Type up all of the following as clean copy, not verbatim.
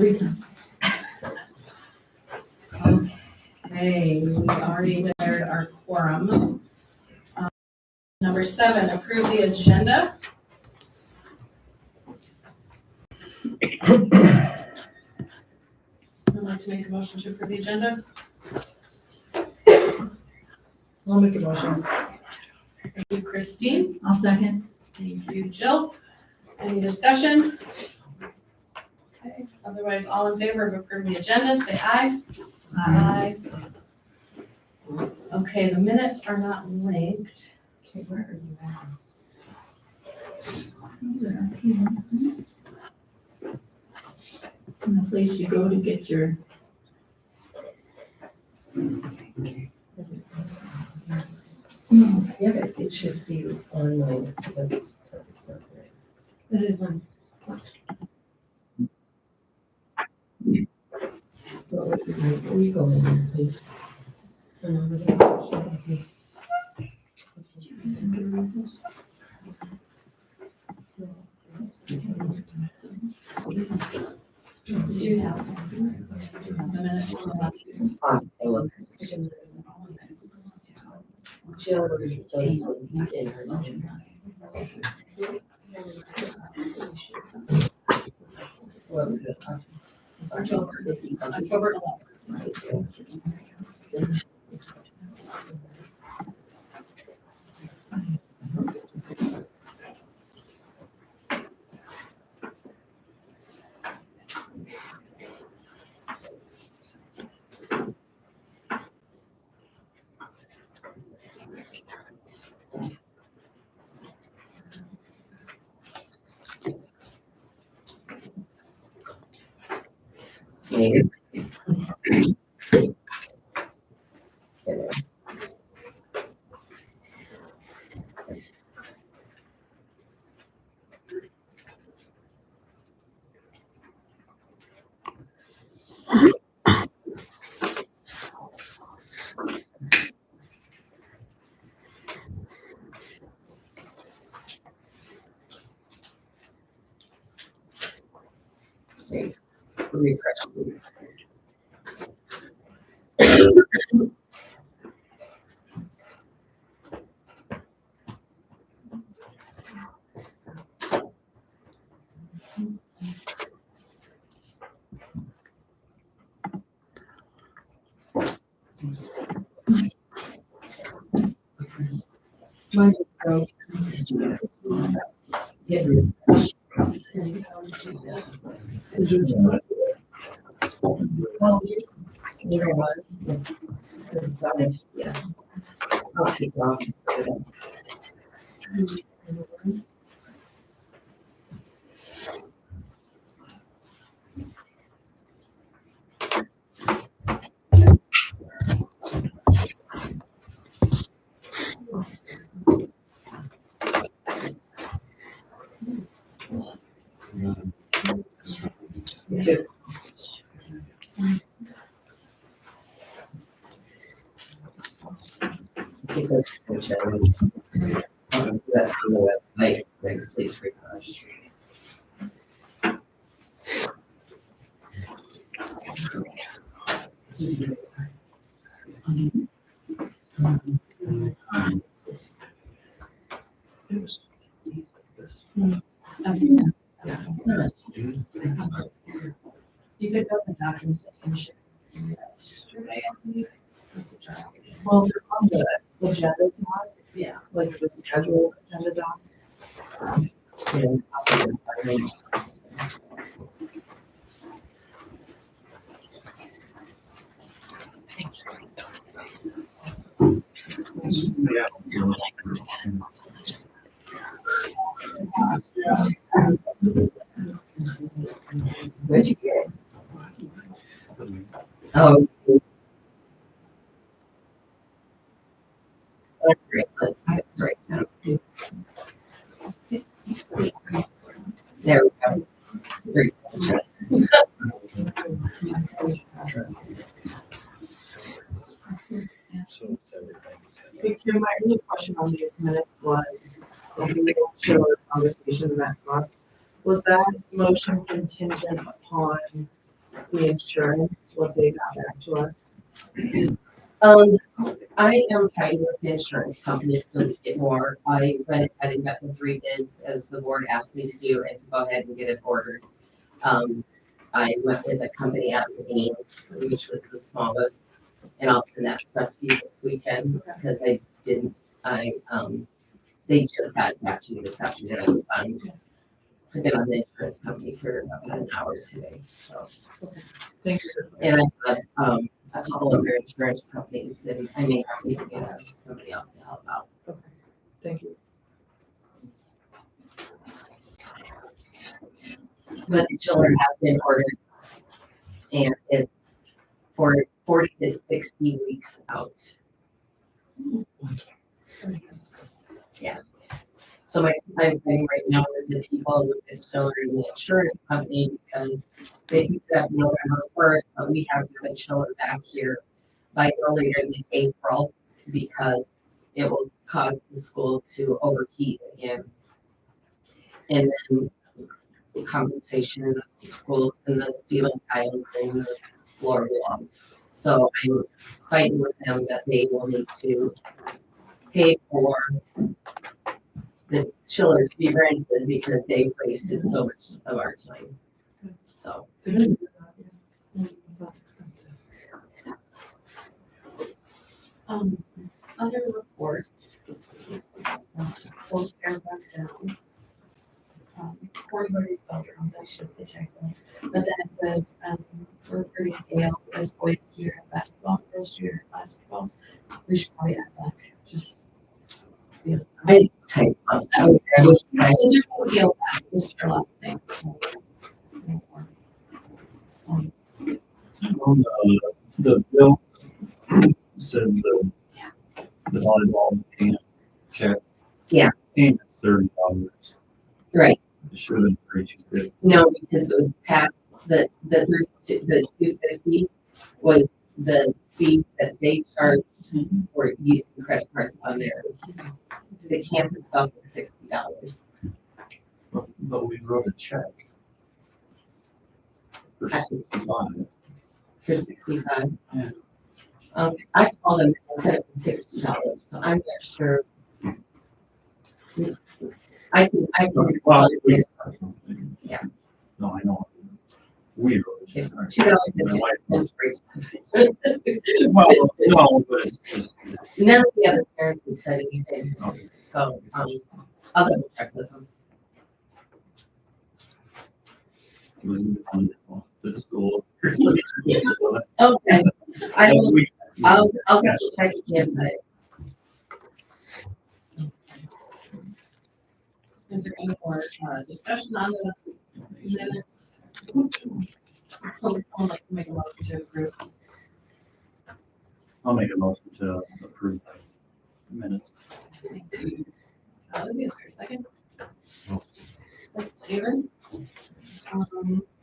Okay, we already declared our quorum. Number 7, approve the agenda. I'd like to make a motion to approve the agenda. I'll make a motion. Thank you, Christine. I'll second. Thank you, Jill. Any discussion? Okay, otherwise, all in favor of approving the agenda, say aye. Aye. Okay, the minutes are not linked. Okay, where are you at? In the place you go to get your. Yeah, but it should be online, so it's not there. That is one. Well, where you going in, please? Did you have the minutes from the last meeting? Jill does in her. What was it? October 11th. Maybe. Refresh, please. Mine's broke. Hit refresh. Oh, you're right. Because it's on it, yeah. I'll take it off. Just take those pictures. That's on the website, then please refresh. You could go to the document and share. Yesterday, I believe. Well, on the agenda doc, Yeah. like the schedule agenda doc. Where'd you get it? Oh. Oh, great, let's get it right now. There we go. Great question. Hey, Kim, my only question on these minutes was, if we show a conversation in that class, was that motion contingent upon the insurance, what they got back to us? I am fighting with the insurance company still to get more. I went ahead and got the 3 bids as the board asked me to do and to go ahead and get it ordered. I went with a company out of Ames, which was the smallest, and I'll send that stuff to you this weekend because they just got back to me this afternoon. I've been on the insurance company for about an hour today, so. Thank you. And I've got, a couple of their insurance companies, and I may have to get somebody else to help out. Thank you. But the chiller has been ordered, and it's for 40 to 60 weeks out. Yeah. So I'm fighting right now with the people with the chiller and the insurance company because they picked it up November 1st, but we have to have a chiller back here by no later than April because it will cause the school to overheat again. And then compensation in the schools and the ceiling tiles and the floor wall. So I'm fighting with them that they will need to pay for the chiller to be rented because they wasted so much of our time. So That's expensive. Under reports, both paragraphs down. Corey already spelled it wrong, that's just a typo. But then it says, we're pretty Dale, this boys year at basketball, first year at basketball. We should probably add that, just. Yeah. I type up. I wish I It's just feel that, this is your last name. So. On the bill says the volleyball camp check. Yeah. Payment $30. Right. It should have been $3.50. No, because it was past the 250 was the fee that they charged for using credit cards on there. The camp itself was $60. But we wrote a check for 65. For 65. Yeah. I called them and said it was $60, so I'm not sure. I can. Well, Yeah. No, I know. We wrote a check. $2.50 for Well, no, but it's just, none of the other parents would say anything, so, I'll double check with them. it was wonderful to the school. Okay, I will, We- I'll double check again, but Is there any more discussion on the minutes? Would someone like to make a motion to approve? I'll make a motion to approve the minutes. Is there a second? Steven?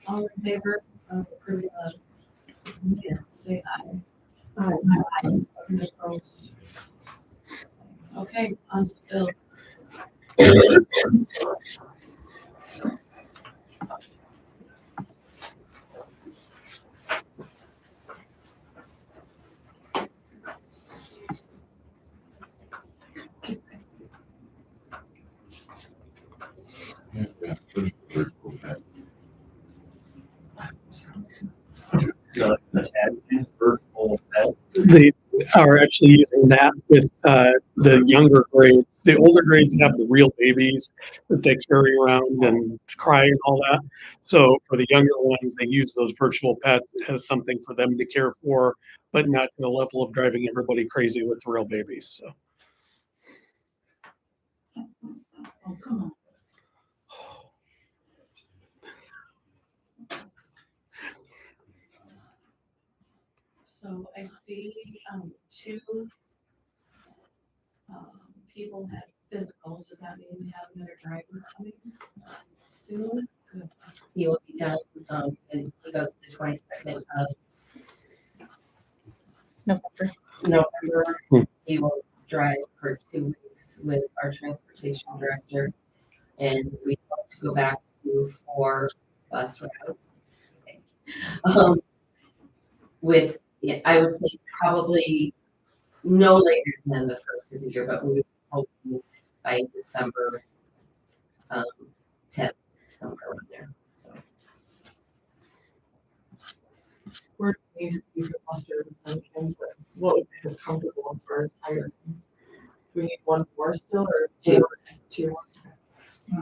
All in favor of approving the minutes, say aye. Aye. Any opposed? Okay, on to bills. The tag, virtual tag. They are actually using that with the younger grades. The older grades have the real babies that they carry around and cry and all that. So for the younger ones, they use those virtual pets as something for them to care for, but not to the level of driving everybody crazy with real babies. So Oh, come on. So I see, two, people had physicals, does that mean we have another driver coming soon? Good. he will be done, and he goes to the 22nd of November. He will drive for 2 weeks with our transportation director, and we hope to go back to 4 bus routes. With, yeah, I would say probably no later than the first of the year, but we hope by December, 10th, somewhere around there, so. We're need to be for muster and some but what would make us comfortable as far as hiring? Do we need one more still or Two. Two.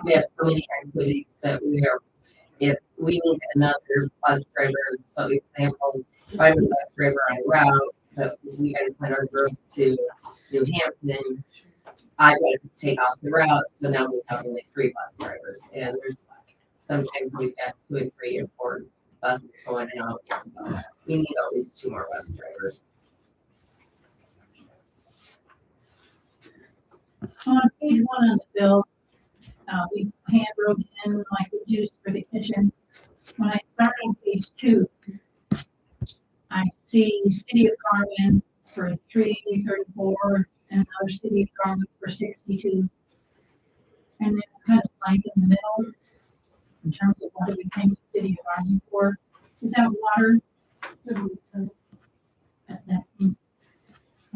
We have so many activities that we are, if we need another bus driver, so example, if I'm a bus driver on a route, but we gotta send our girls to New Hampton, I gotta take off the route, so now we have only 3 bus drivers, and there's sometimes we've got 2 and 3 and 4 buses going out, so we need at least 2 more bus drivers. On page 1 on the bill, we hand wrote in like the juice for the kitchen. When I start on page 2, I see City of Garland for $334 and another City of Garland for $62. And then it's kind of blank in the middle in terms of what are we paying the City of Garland for. Is that water? That seems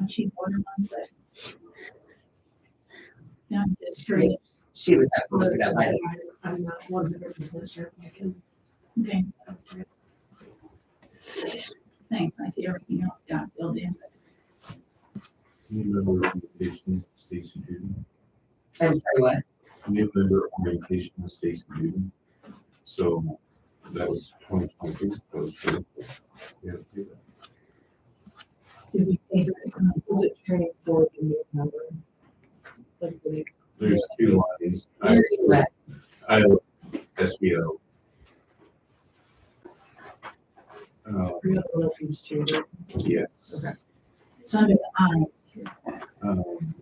a cheap water one, but yeah, it's straight. She would have to look it up. I'm not 100% sure I can. Okay. Thanks. I see everything else got filled in. New member orientation, Stacy Duden. I'm sorry, what? New member orientation, Stacy Duden. So that was 2022. That was good. Yeah, do that. Did we pay her? Was it training for the new member? Like the There's 2 lines. I SBO. real relations chamber? Yes. Okay. It's under the eyes.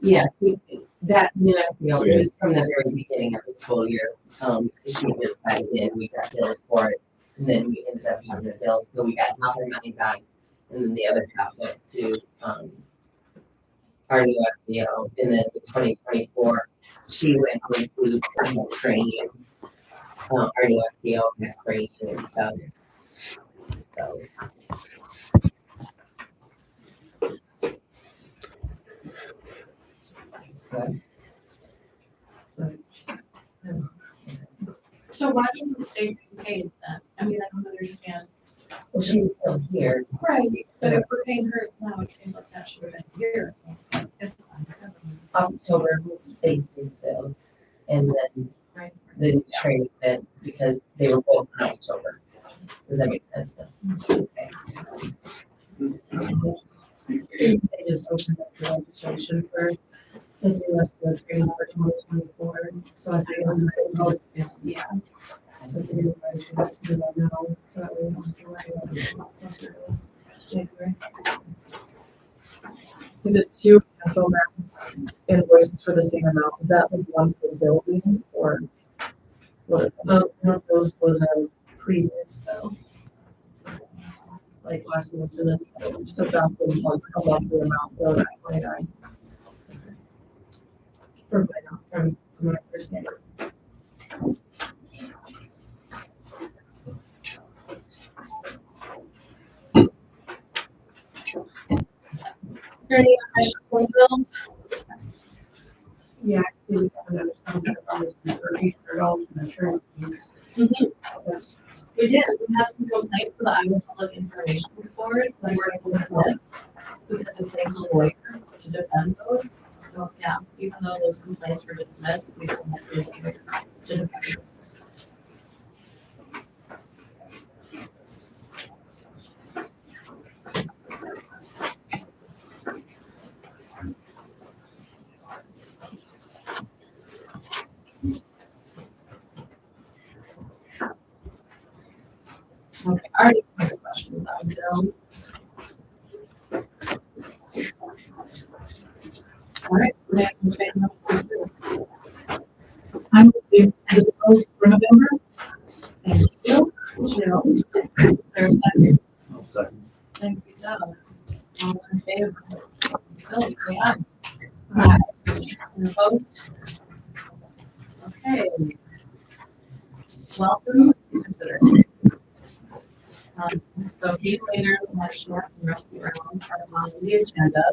Yes, that new SBO So, yeah. was from the very beginning of the school year. She just had it in, we got billed for it, and then we ended up having a bill, so we got half our money back, and then the other half went to, our new SBO, and then in 2024, she went into personal training. Our new SBO had training and stuff. So. So why wasn't Stacy paid then? I mean, I don't understand. Well, she's still here. Right, but if we're paying hers now, it seems like that should have been here. It's fine. October was Stacy still, and then Right. the training bit because they were both in October. Does that make sense then? Okay. They just opened up the registration for the new SBO training for 2024. So I think it's going to Yeah. So the new registration, we don't know, so that we don't have to worry about it. January. The 2 cancel amounts invoices for the same amount, is that like one for the building or what? One of those was a previous bill. Like last month, and then so that's the one above the amount of that line item. From my understanding. Any questions on the bills? Yeah, I see we have another $700 for $800 in attorneys. That's We did, we had some complaints to the Iowa Public Information Board that were dismissed because it takes a lawyer to defend those. So, yeah, even though those complaints were dismissed, we still have to defend them. Okay, I already have questions on bills. All right, we're going to take them up. I'm with the bills for November. Thank you. Jill, there's a second. I'll second. Thank you, Doug. All those in favor? Bills, say aye. Aye. And opposed? Okay. Welcome, consider. So Kate Later, Marsh North, and Rusty Brown are on the agenda.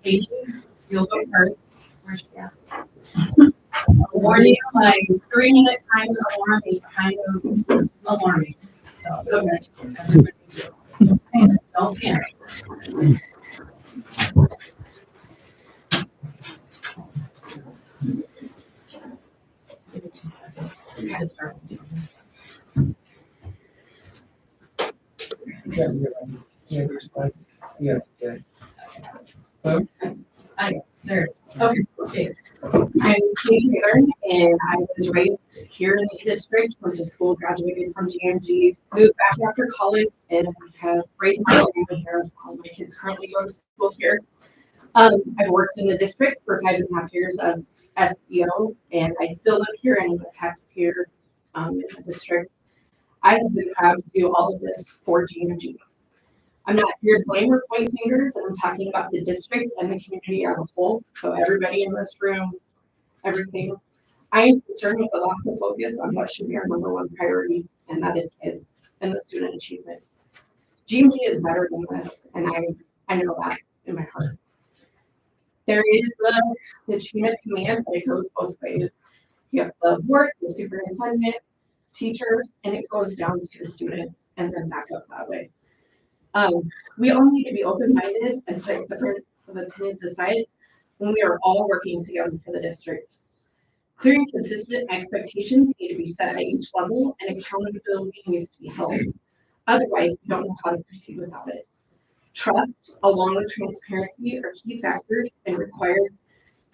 Katie, you'll go first. Where's she at? I'll warn you, like 3-minute time to alarm is kind of alarming. So, everybody just don't panic. Give me 2 seconds to start. There it is. Okay. I'm Katie Taylor, and I was raised here in this district, went to school, graduated from GMG, moved back after college, and have raised my family here as well. My kids currently go to school here. I've worked in the district for 5.5 years as SEO, and I still live here and I'm a taxpayer in the district. I have been proud to do all of this for GMG. I'm not here to blame or point fingers, and I'm talking about the district and the community as a whole. So everybody in this room, everything. I am concerned with the loss of focus on what should be our #1 priority, and that is kids and the student achievement. GMG is better than this, and I know that in my heart. There is the achievement command, but it goes both ways. You have the board, the superintendent, teachers, and it goes down to the students and then back up that way. We all need to be open-minded and put different opinions aside when we are all working together for the district. Clear and consistent expectations need to be set at each level, and accountability needs to be held. Otherwise, we don't know how to proceed without it. Trust, along with transparency, are key factors and required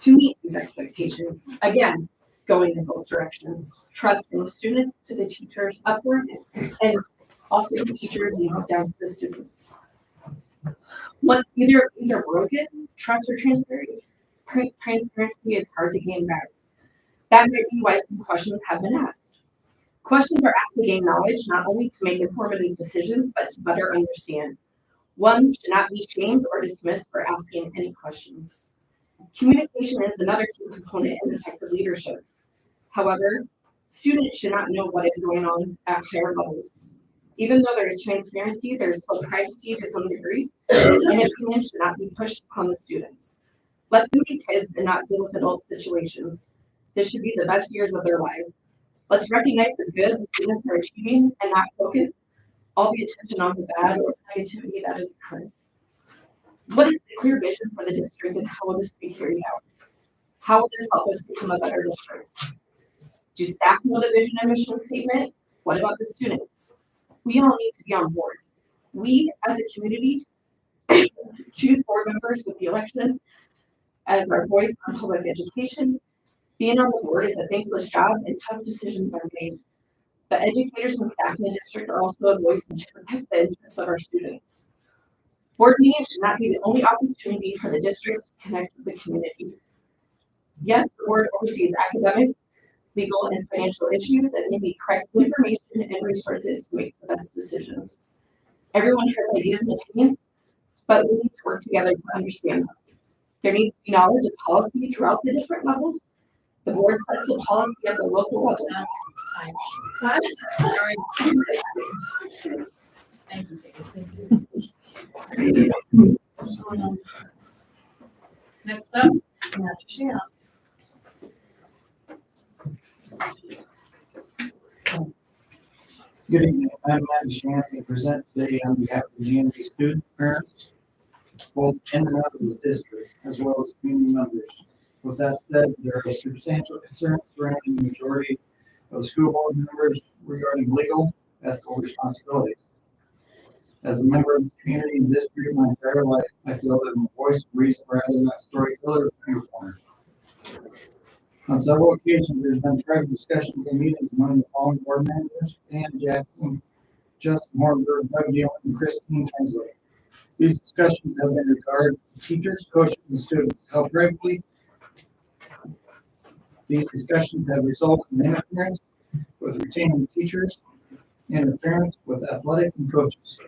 to meet these expectations. Again, going in both directions. Trust from the students to the teachers upward, and also the teachers down to the students. Once either of these are broken, trust or transparency, it's hard to gain back. That might be why some questions have been asked. Questions are asked to gain knowledge, not only to make informative decisions, but to better understand. One should not be shamed or dismissed for asking any questions. Communication is another key component in effective leadership. However, students should not know what is going on at higher levels. Even though there is transparency, there is still privacy to some degree, and opinions should not be pushed upon the students. Let them be kids and not deal with adult situations. This should be the best years of their lives. Let's recognize the good the students are achieving and not focus all the attention on the bad or negativity that is occurring. What is the clear vision for the district and how will this be carried out? How will this help us become a better district? Do staff know the vision and mission statement? What about the students? We all need to be on board. We, as a community, choose board members with the election as our voice on public education. Being on the board is a thankless job and tough decisions are made. But educators and staff in the district are also a voice and should protect the interests of our students. Board meetings should not be the only opportunity for the district to connect with the community. Yes, the board oversees academic, legal, and financial issues and may need correct information and resources to make the best decisions. Everyone has ideas and opinions, but we need to work together to understand them. There needs to be knowledge of policy throughout the different levels. The board sets the policy at the local level. Thank you. Next up, Matt Shannon. Good evening, I'm Matt Shannon, I present today on behalf of the GMG students, parents, both in and out of the district, as well as community members. With that said, there are substantial concerns surrounding the majority of school board members regarding legal, ethical responsibilities. As a member of the community and district my entire life, I feel that I'm a voice of reason rather than a storyteller or finger pointer. On several occasions, there's been private discussions and meetings among the following board members: Dan Jackson, Justin Hornberg, Doug Dillon, and Christine Hensley. These discussions have been regarded to teachers, coaches, and students. How privately these discussions have resulted in interference with retaining teachers, interference with athletic and coaches.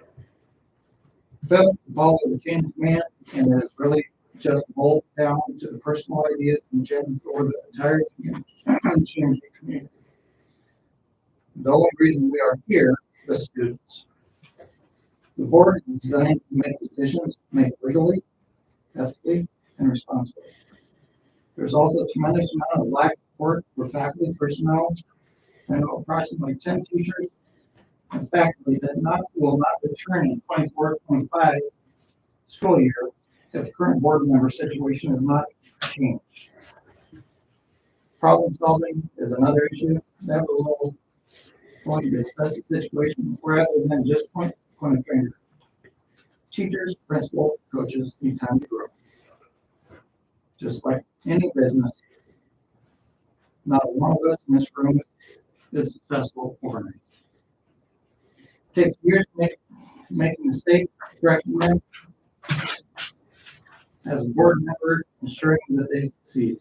Failed to follow the chain of command and has really just boiled down to the personal ideas and agendas for the entire community. The only reason we are here, the students, The board is designed to make decisions made legally, ethically, and responsibly. There's also a tremendous amount of lack of support for faculty, personnel. I know approximately 10 teachers and faculty that will not return in 24-25 school year if the current board member situation is not changed. Problem solving is another issue that will want to discuss the situation rather than just point a finger. Teachers, principal, coaches need time to grow. Just like any business, not one of us in this room is successful overnight. It takes years to make a mistake, correcting them as a board member, ensuring that they succeed.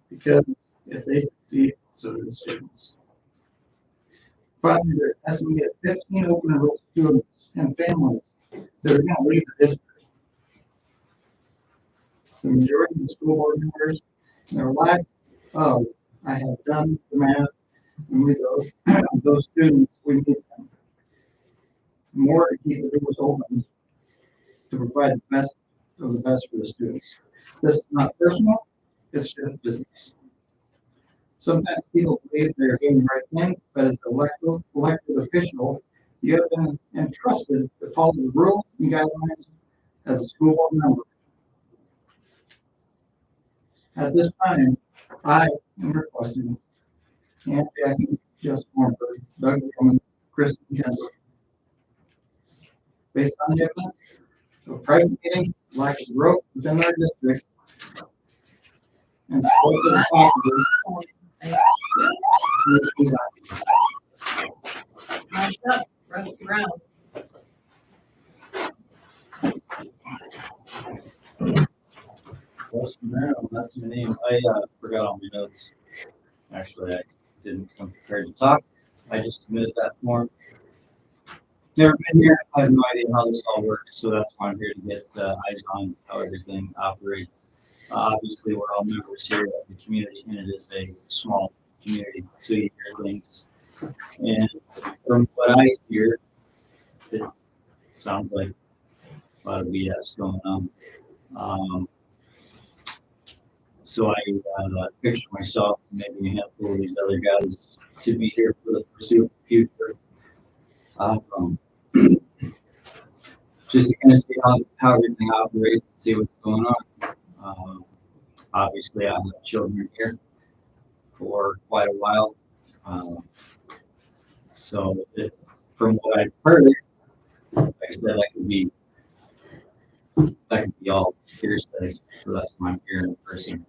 Because if they succeed, so do the students. Finally, there has to be 15 open enrolled students and families that are going to leave the district. The majority of the school board members, their lack of, I have done the math, and with those students, we need them more to keep the doors open to provide the best of the best for the students. This is not personal, it's just business. Sometimes people believe they're doing the right thing, but as an elected official, you have been entrusted to follow the rules and guidelines as a school board member. At this time, I am requesting Ann Jackson, Jess Morford, Doug Gilman, Kristen Kendall. Based on the evidence of private meetings, lack of growth within our district, and support of the faculty. Mashed up, rusty around. Rustin Merrill, that's my name. I forgot all my notes. Actually, I didn't come prepared to talk. I just submitted that form. Never been here. I have no idea how this all works, so that's why I'm here to get eyes on how everything operates. Obviously, we're all members here of the community, and it is a small community, so you hear things. And from what I hear, it sounds like a lot of BS going on. So I picture myself, maybe a handful of these other guys, to be here for the foreseeable future. Just to kind of see how everything operates, and see what's going on. Obviously, I have children here for quite a while. So from what I've heard, like I said, that could be all hearsay, so that's why I'm here in person.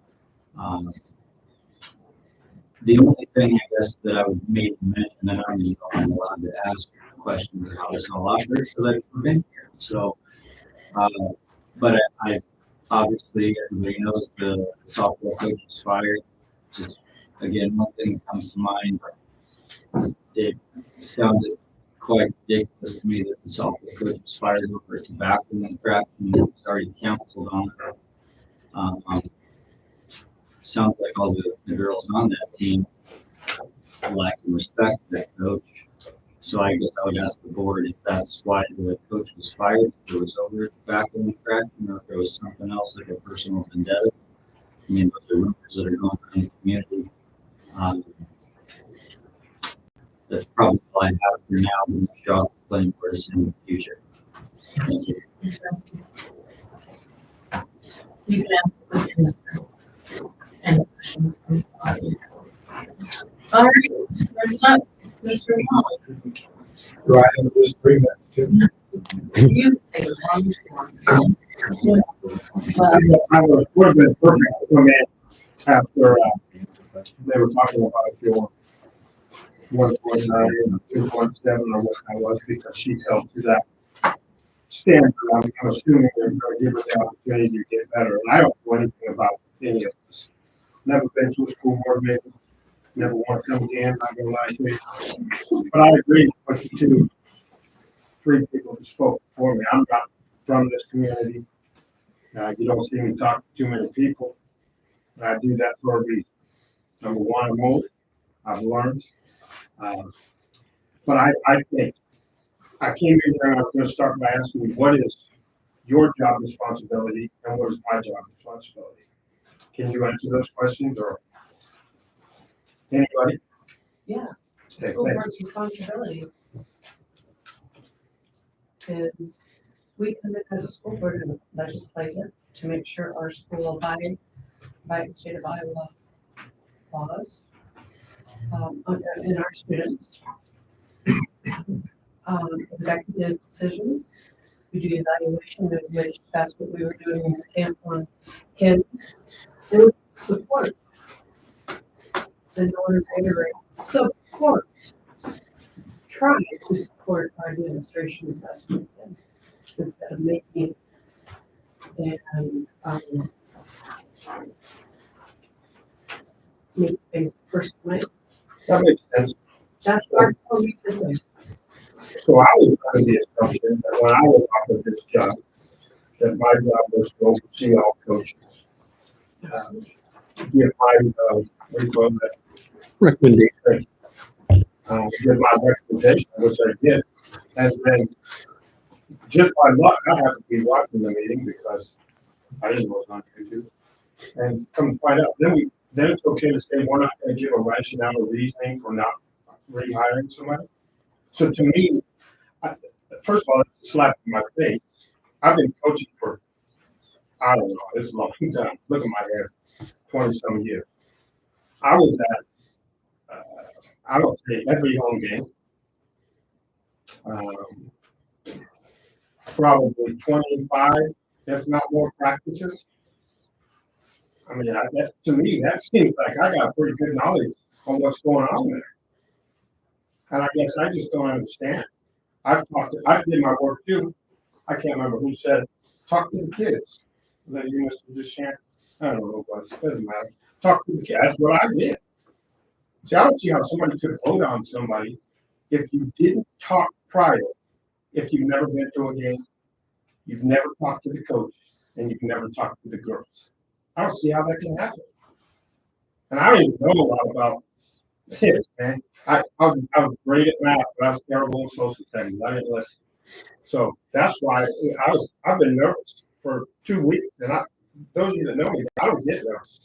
The only thing I guess that I would maybe mention, and I'm allowed to ask questions of how this all operates because I've never been here. So, but I obviously everybody knows the softball coach was fired. Just again, one thing that comes to mind, it sounded quite ridiculous to me that the softball coach was fired over tobacco and crack and it was already counseled on it. Sounds like all the girls on that team lack respect for that coach. So I guess I would ask the board if that's why the coach was fired, if it was over tobacco and crack, or if there was something else like a personal vendetta. I mean, those are rumors that are going on in the community. That's probably all I have for now. I'm sure playing for us in the future. Thank you. Interesting. You can have any questions from the audience. All right, next up, Mr. Hall. Do I have this 3 minutes too? You take as long as you want. I would have been perfect to come in after they were talking about your 1.9 and 2.7 or what I was, because she held to that standard. I'm assuming they're going to give her the opportunity to get better. And I don't know anything about any of this. Never been to a school board meeting. Never want to come again, not gonna lie to you. But I agree with the 3 people who spoke before me. I'm not from this community. You don't see me talk to too many people. And I do that for a reason. Number one, I'm old. I've learned. But I think I came in here and I was gonna start by asking you, what is your job responsibility and what is my job responsibility? Can you answer those questions or anybody? Yeah. Okay, School thanks. board's responsibility is, we come in as a school board and legislature to make sure our school abides by the state of Iowa laws, and our students. Executive decisions, we do evaluation, of which that's what we were doing in the camp on, can support the Northern Area, support, try to support our administration as best we can, instead of making and make things personal. That makes sense. That's our belief in this. So I was under the assumption that when I was offered this job, that my job was to oversee all coaches. Give my, what do you call that? Recommendation. Give my recommendation, which I did. And then, just by luck, I happened to be watching the meeting because I didn't know it was on YouTube. And come to find out, then it's okay to say we're not gonna give a rationale or reasoning for not rehiring somebody. So to me, first of all, it's a slap in my face. I've been coaching for, I don't know, it's a long time. Look at my hair, 20-some years. I was at, I don't say every home game. Probably 25, if not more practices. I mean, that, to me, that seems like I got pretty good knowledge on what's going on there. And I guess I just don't understand. I did my work too. I can't remember who said, talk to the kids. That you must have just shared. I don't know what it was, doesn't matter. Talk to the kids. That's what I did. See, I don't see how somebody could vote on somebody if you didn't talk prior, if you've never been to a game, you've never talked to the coach, and you've never talked to the girls. I don't see how that can happen. And I don't even know a lot about this, man. I was great at math, but I was terrible in social studies. I didn't listen. So that's why I've been nervous for 2 weeks. And those of you that know me, I don't get nervous.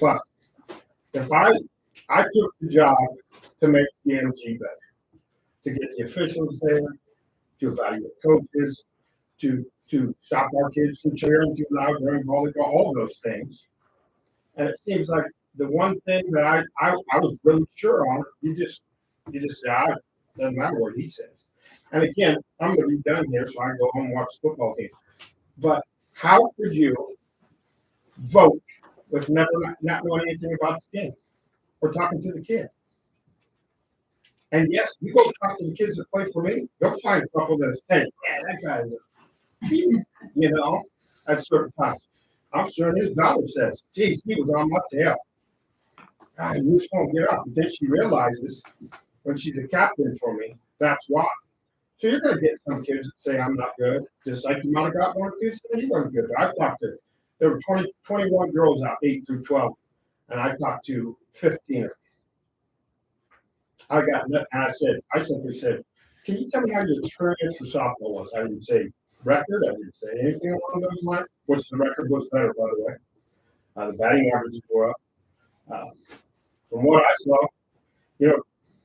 But if I took the job to make DMG better, to get the officials there, to evaluate coaches, to stop our kids from cheering too loud during volleyball, all those things. And it seems like the one thing that I was really sure on, you just say, doesn't matter what he says. And again, I'm going to be done here, so I can go home and watch the football game. But how could you vote with not knowing anything about the game or talking to the kids? And yes, you go talk to the kids that play for me, you'll find a couple that say, yeah, that guy's at certain times. I'm sure his daughter says, geez, he was on my tail. God, he just won't get up. And then she realizes when she's a captain for me, that's why. So you're going to get some kids that say I'm not good, just like you might have got more kids that you weren't good. I've talked to, there were 21 girls out, 8 through 12, and I talked to 15 of them. I simply said, can you tell me how your experience for softball was? I didn't say record, I didn't say anything along those lines, which the record was better, by the way. The batting averages were up. From what I saw,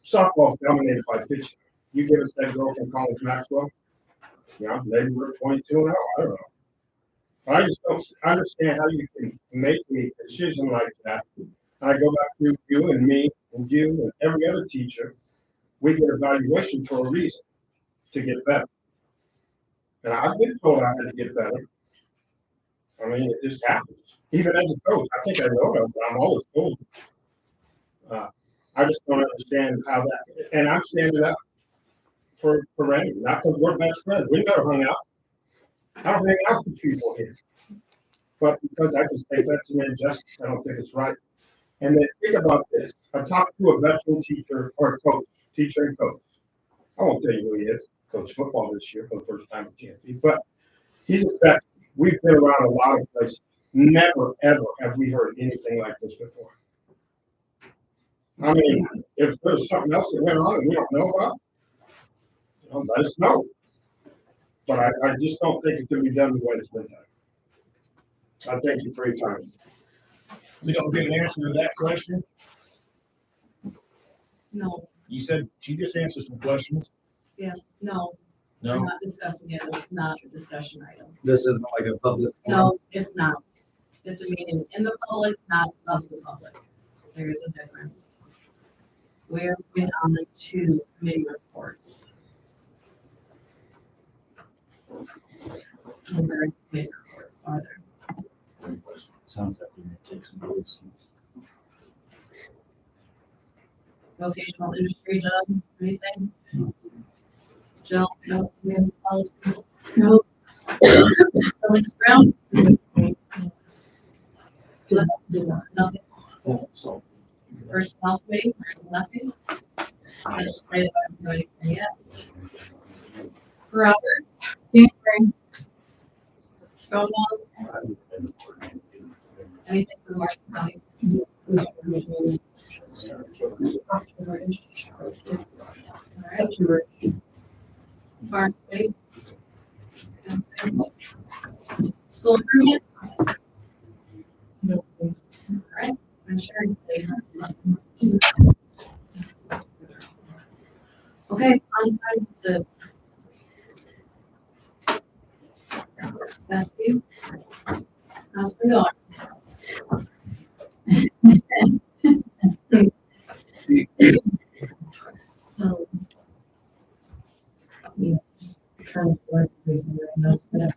softball's dominated by pitching. You give us that girl from College Maxwell, maybe we're 22 and 0, I don't know. But I just don't understand how you can make a decision like that. And I go back to you and me and you and every other teacher. We get evaluation for a reason, to get better. And I've been told I had to get better. I mean, it just happens. Even as a coach, I think I know that, but I'm always told. I just don't understand how that, and I'm standing up for Randy, not because we're best friends. We never hung out. I don't hang out with people here. But because I just think that's an injustice, I don't think it's right. And then think about this. I talked to a veteran teacher or a coach, teacher and coach. I won't tell you who he is. Coach football this year for the first time at GMP. But he's a veteran. We've been around a lot of places. Never, ever have we heard anything like this before. I mean, if there's something else that went on and we don't know about, let us know. But I just don't think it can be done the way it's been done. I thank you for your time. We don't get an answer to that question. No, You said she just answered some questions. no, we're No, not discussing it. It's not a discussion item. This is like a public. No, it's not. It's a meeting in the public, not of the public. There is a difference. We're going on to committee reports. Is there any committee reports? Are there? Sounds like we may take some votes. Vocational industry, Jill, anything? Jill, no, we have policies? No. Buildings grounds? Nothing. So, Personnel committee, nothing. I just read about anything yet. Roberts, January. Stonewall, anything for Marshall County? Farm committee. School improvement. All right, insurance. Okay, on finances. That's you. How's it going? Just trying to work these notes, but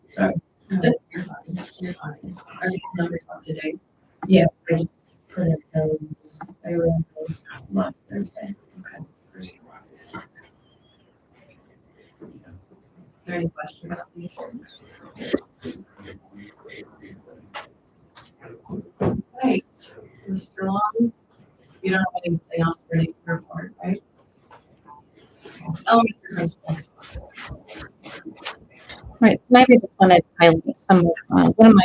sorry. No, you're fine. You're fine. Are these numbers up to date? Yeah, I just printed those. I ran those last Thursday. Okay. Are there any questions on these? Right, Mr. Long, you don't have anything else for any report, right? Elementary principal. Right, tonight I just wanted to highlight some of one of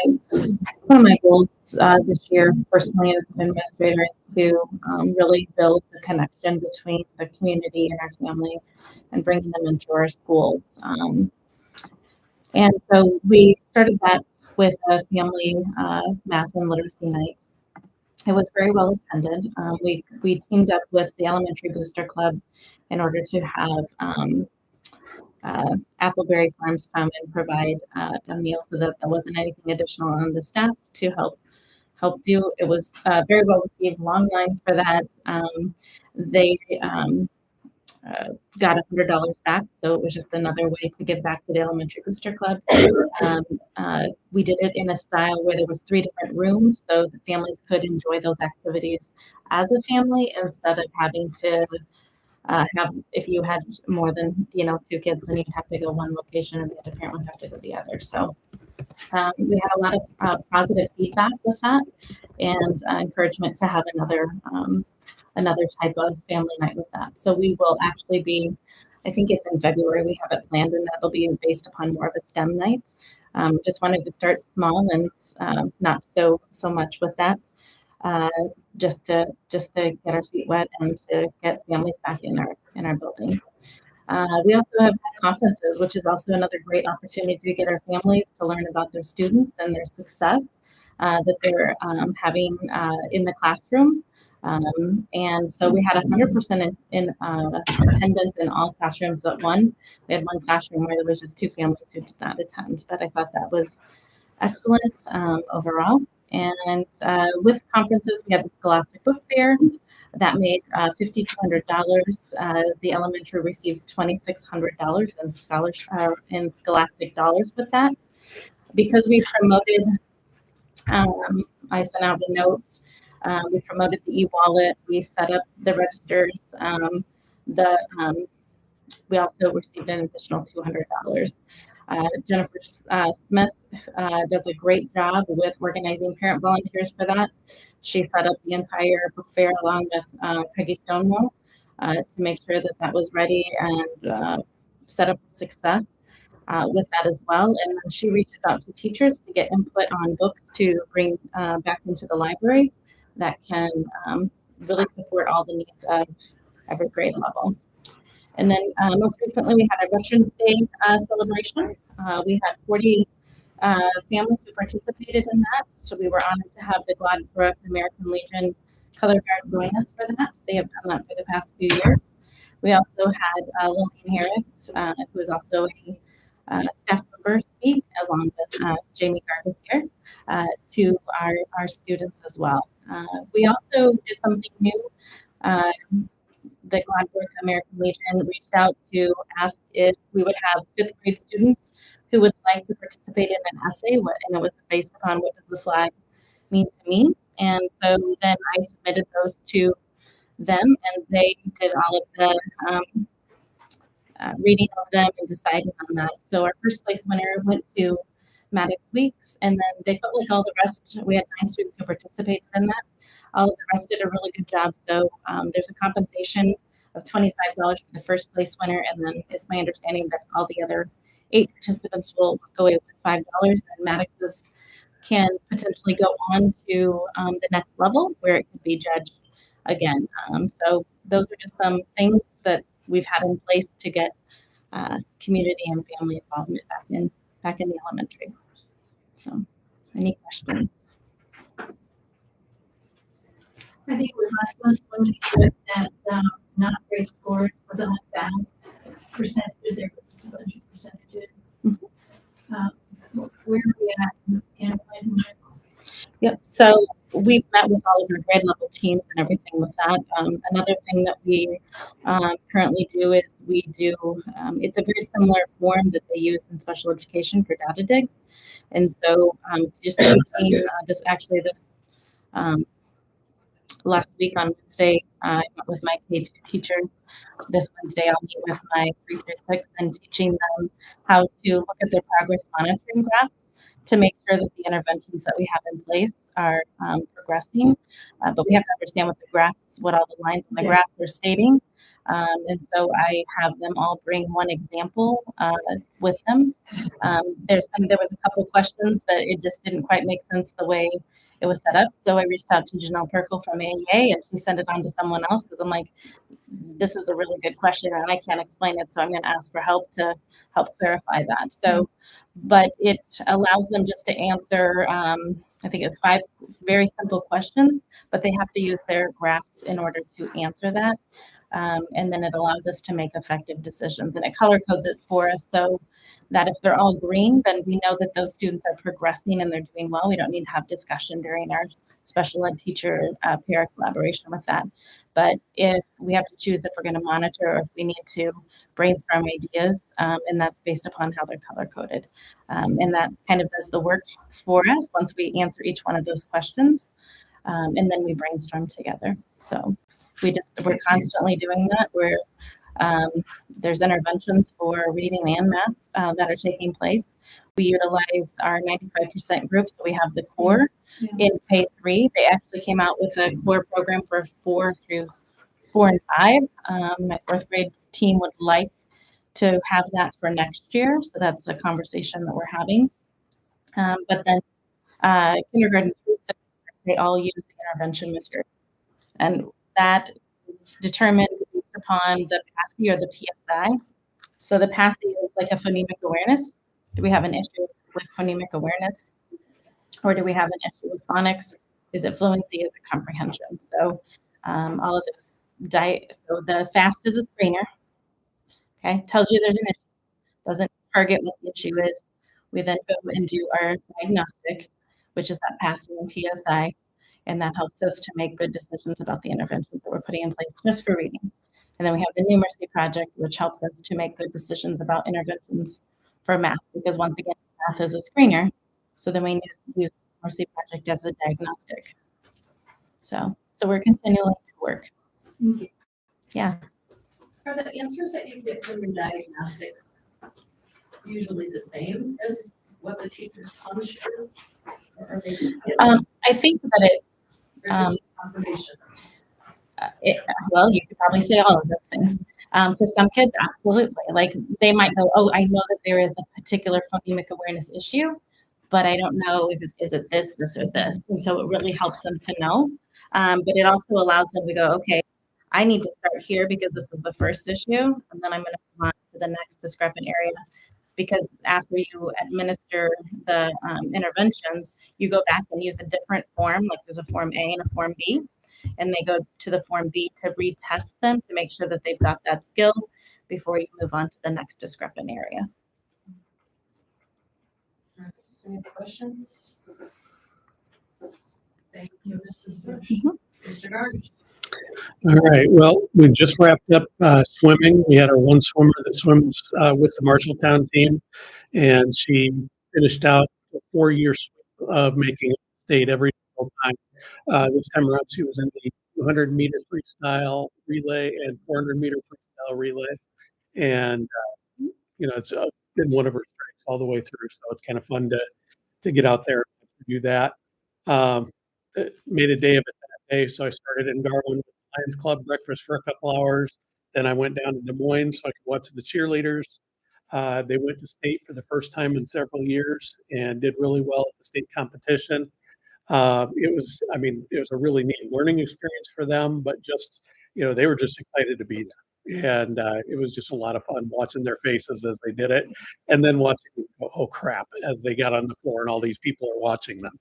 my goals this year personally as an administrator is to really build the connection between the community and our families and bringing them into our schools. And so we started that with a family math and literacy night. It was very well attended. We teamed up with the Elementary Booster Club in order to have Appleberry Farms come and provide a meal so that there wasn't anything additional on the staff to help do. It was very well received, long lines for that. They got $100 back, so it was just another way to give back to the Elementary Booster Club. We did it in a style where there was 3 different rooms, so the families could enjoy those activities as a family instead of having to if you had more than 2 kids, then you'd have to go one location and the other parent would have to go the other. So we had a lot of positive feedback with that and encouragement to have another type of family night with that. So we will actually be, I think it's in February, we have it planned, and that'll be based upon more of a STEM night. Just wanted to start small and not so much with that. Just to get our feet wet and to get families back in our building. We also have had conferences, which is also another great opportunity to get our families to learn about their students and their success that they're having in the classroom. And so we had 100% in attendance in all classrooms but one. We had one classroom where there was just 2 families who did not attend, but I thought that was excellent overall. And with conferences, we had the Scholastic Book Fair that made $5,200. The elementary receives $2,600 in scholastic dollars with that. Because we promoted, I sent out the notes. We promoted the e-wallet. We set up the registers. We also received an additional $200. Jennifer Smith does a great job with organizing parent volunteers for that. She set up the entire book fair along with Peggy Stonewall to make sure that that was ready and set up success with that as well. And then she reaches out to teachers to get input on books to bring back into the library that can really support all the needs of every grade level. And then most recently, we had our Veterans Day celebration. We had 40 families who participated in that. So we were honored to have the Gladbrook American Legion Color Guard join us for that. They have done that for the past few years. We also had Lillian Harris, who is also a staff member, speak along with Jamie Gardner here to our students as well. We also did something new. The Gladbrook American Legion reached out to ask if we would have fifth grade students who would like to participate in an essay, and it was based upon what does the flag mean to me. And so then I submitted those to them, and they did all of the reading of them and deciding on that. So our first place winner went to Maddox Weeks, and then they felt like all the rest, we had 9 students who participated in that. All of the rest did a really good job. So there's a compensation of $25 for the first place winner, and then it's my understanding that all the other 8 participants will go away with $5, and Maddox's can potentially go on to the next level where it could be judged again. So those are just some things that we've had in place to get community and family involvement back in the elementary. So, any questions? I think it was last month when we did that not great scores wasn't like fast percentages, there was a bunch of percentages. Where are we at analyzing that? Yep. So we've met with all of our grade level teams and everything with that. Another thing that we currently do is we do, it's a very similar form that they use in special education for data dig. And so just teaching this last week on Wednesday, I met with my K2 teachers. This Wednesday, I'll meet with my 3 through 6 and teaching them how to look at their progress monitoring graphs to make sure that the interventions that we have in place are progressing. But we have to understand what all the lines on the graph are stating. And so I have them all bring one example with them. There was a couple questions that it just didn't quite make sense the way it was set up. So I reached out to Janelle Perkle from AEA, and she sent it on to someone else because I'm like, this is a really good question and I can't explain it. So I'm going to ask for help to help clarify that. So, but it allows them just to answer, I think it's 5 very simple questions, but they have to use their graphs in order to answer that. And then it allows us to make effective decisions, and it color codes it for us so that if they're all green, then we know that those students are progressing and they're doing well. We don't need to have discussion during our special ed teacher pair collaboration with that. But if we have to choose if we're going to monitor or if we need to brainstorm ideas, and that's based upon how they're color coded. And that kind of does the work for us once we answer each one of those questions. And then we brainstorm together. So we're constantly doing that. There's interventions for reading and math that are taking place. We utilize our 95% group, so we have the core in K3. They actually came out with a core program for 4 through 4 and 5. My 4th grade team would like to have that for next year, so that's a conversation that we're having. But then kindergarten through 6th, they all use the intervention material, and that is determined based upon the PASI or the PSI. So the PASI is like a phonemic awareness. Do we have an issue with phonemic awareness, or do we have an issue with phonics? Is it fluency? Is it comprehension? So all of those. So the FAST is a screener. Okay, tells you there's an issue. Doesn't target what the issue is. We then go and do our diagnostic, which is that PASI and PSI. And that helps us to make good decisions about the interventions that we're putting in place just for reading. And then we have the Numeracy project, which helps us to make good decisions about interventions for math, because once again, math is a screener. So then we need to use the Numeracy project as a diagnostic. So we're continuing to work. Yeah. Are the answers that you get from your diagnostics usually the same as what the teacher's hunch is? Or are they different? I think that it, Or is it just confirmation? well, you could probably say all of those things. For some kids, absolutely. Like they might go, oh, I know that there is a particular phonemic awareness issue, but I don't know if is it this, or this. And so it really helps them to know. But it also allows them to go, okay, I need to start here because this is the first issue, and then I'm going to move on to the next discrepant area. Because after you administer the interventions, you go back and use a different form, like there's a Form A and a Form B, and they go to the Form B to retest them to make sure that they've got that skill before you move on to the next discrepant area. Any other questions? Thank you, Mrs. Bush. Mr. Gardner. All right. Well, we just wrapped up swimming. We had our one swimmer that swims with the Marshalltown team, and she finished out a 4-year swim of making state every single time. This time around, she was in the 200-meter freestyle relay and 400-meter freestyle relay, and it's been one of her strengths all the way through. So it's kind of fun to get out there and do that. Made a day of it that day, so I started in Garland with the Lions Club breakfast for a couple hours. Then I went down to Des Moines so I could watch the cheerleaders. They went to state for the first time in several years and did really well at the state competition. It was a really neat learning experience for them, but just, they were just excited to be there. And it was just a lot of fun watching their faces as they did it, and then watching them go, oh crap, as they got on the floor and all these people are watching them.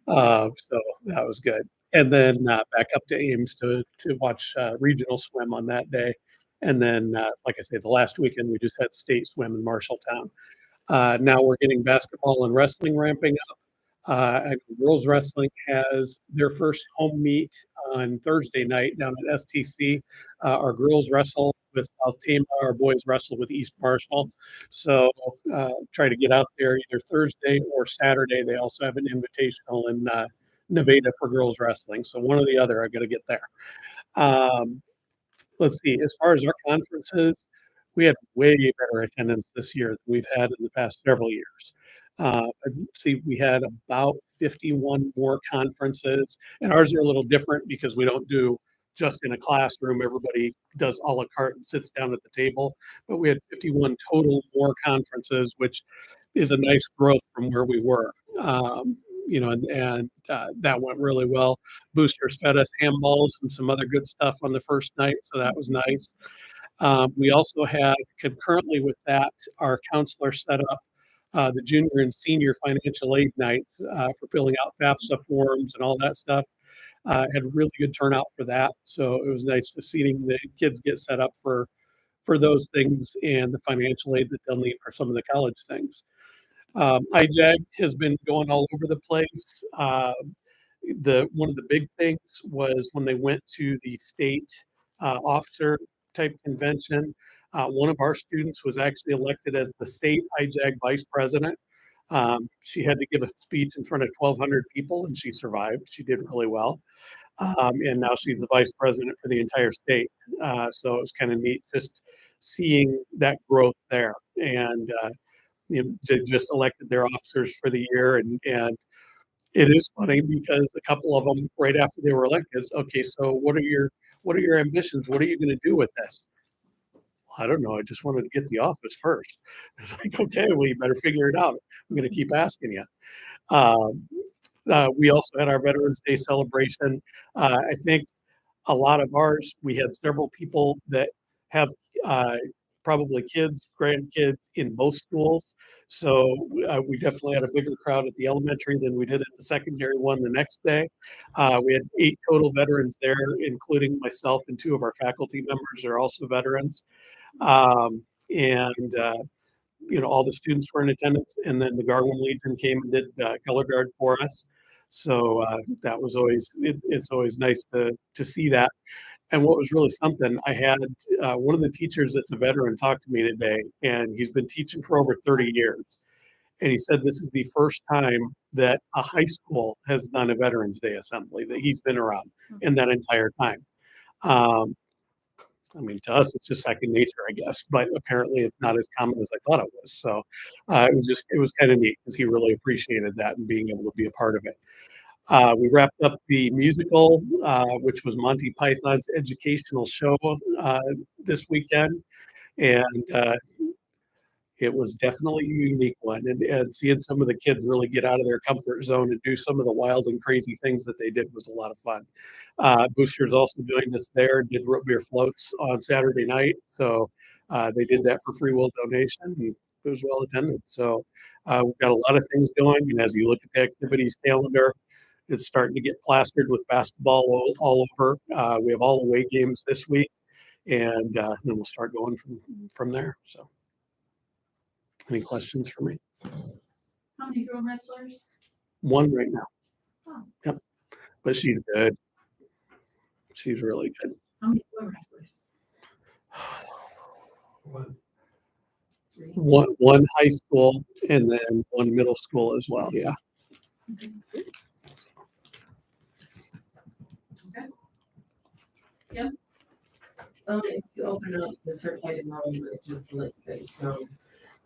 So that was good. And then back up to Ames to watch regional swim on that day. And then, like I say, the last weekend we just had state swim in Marshalltown. Now we're getting basketball and wrestling ramping up. Girls wrestling has their first home meet on Thursday night down at STC. Our girls wrestle with South Tama, our boys wrestle with East Marshall. So try to get out there either Thursday or Saturday. They also have an invitational in Nevada for girls wrestling. So one or the other, I got to get there. Let's see, as far as our conferences, we had way better attendance this year than we've had in the past several years. We had about 51 more conferences, and ours are a little different because we don't do just in a classroom. Everybody does a la carte and sits down at the table, but we had 51 total more conferences, which is a nice growth from where we were. That went really well. Boosters fed us handballs and some other good stuff on the first night, so that was nice. We also had, concurrently with that, our counselor set up the junior and senior financial aid night for filling out FAFSA forms and all that stuff. Had really good turnout for that. So it was nice to seeing the kids get set up for those things and the financial aid that they'll need for some of the college things. IJAG has been going all over the place. One of the big things was when they went to the state officer type convention. One of our students was actually elected as the state IJAG vice president. She had to give a speech in front of 1,200 people, and she survived. She did really well. And now she's the vice president for the entire state. So it was kind of neat just seeing that growth there. And they just elected their officers for the year. And it is funny because a couple of them, right after they were elected, okay, so what are your ambitions? What are you going to do with this? I don't know. I just wanted to get the office first. It's like, okay, well, you better figure it out. I'm going to keep asking you. We also had our Veterans Day celebration. I think a lot of ours, we had several people that have probably kids, grandkids in both schools. So we definitely had a bigger crowd at the elementary than we did at the secondary one the next day. We had 8 total veterans there, including myself and 2 of our faculty members are also veterans. All the students were in attendance, and then the Garland Legion came and did color guard for us. So that was it's always nice to see that. And what was really something, I had one of the teachers that's a veteran talk to me today, and he's been teaching for over 30 years. And he said this is the first time that a high school has done a Veterans Day assembly that he's been around in that entire time. To us, it's just second nature, I guess, but apparently it's not as common as I thought it was. So it was kind of neat because he really appreciated that and being able to be a part of it. We wrapped up the musical, which was Monty Python's educational show this weekend. And, it was definitely a unique one. And seeing some of the kids really get out of their comfort zone and do some of the wild and crazy things that they did was a lot of fun. Boosters also doing this there, did root beer floats on Saturday night. So they did that for free will donation. And it was well attended. So we've got a lot of things going. And as you look at the activities calendar, it's starting to get plastered with basketball all over. We have all away games this week, and then we'll start going from there. So, any questions for me? How many girl wrestlers? One right now. Oh. Yep, but she's good. She's really good. How many boy wrestlers? One high school and then one middle school as well. Yeah. If you open up the certified enrollment, just to let you guys know,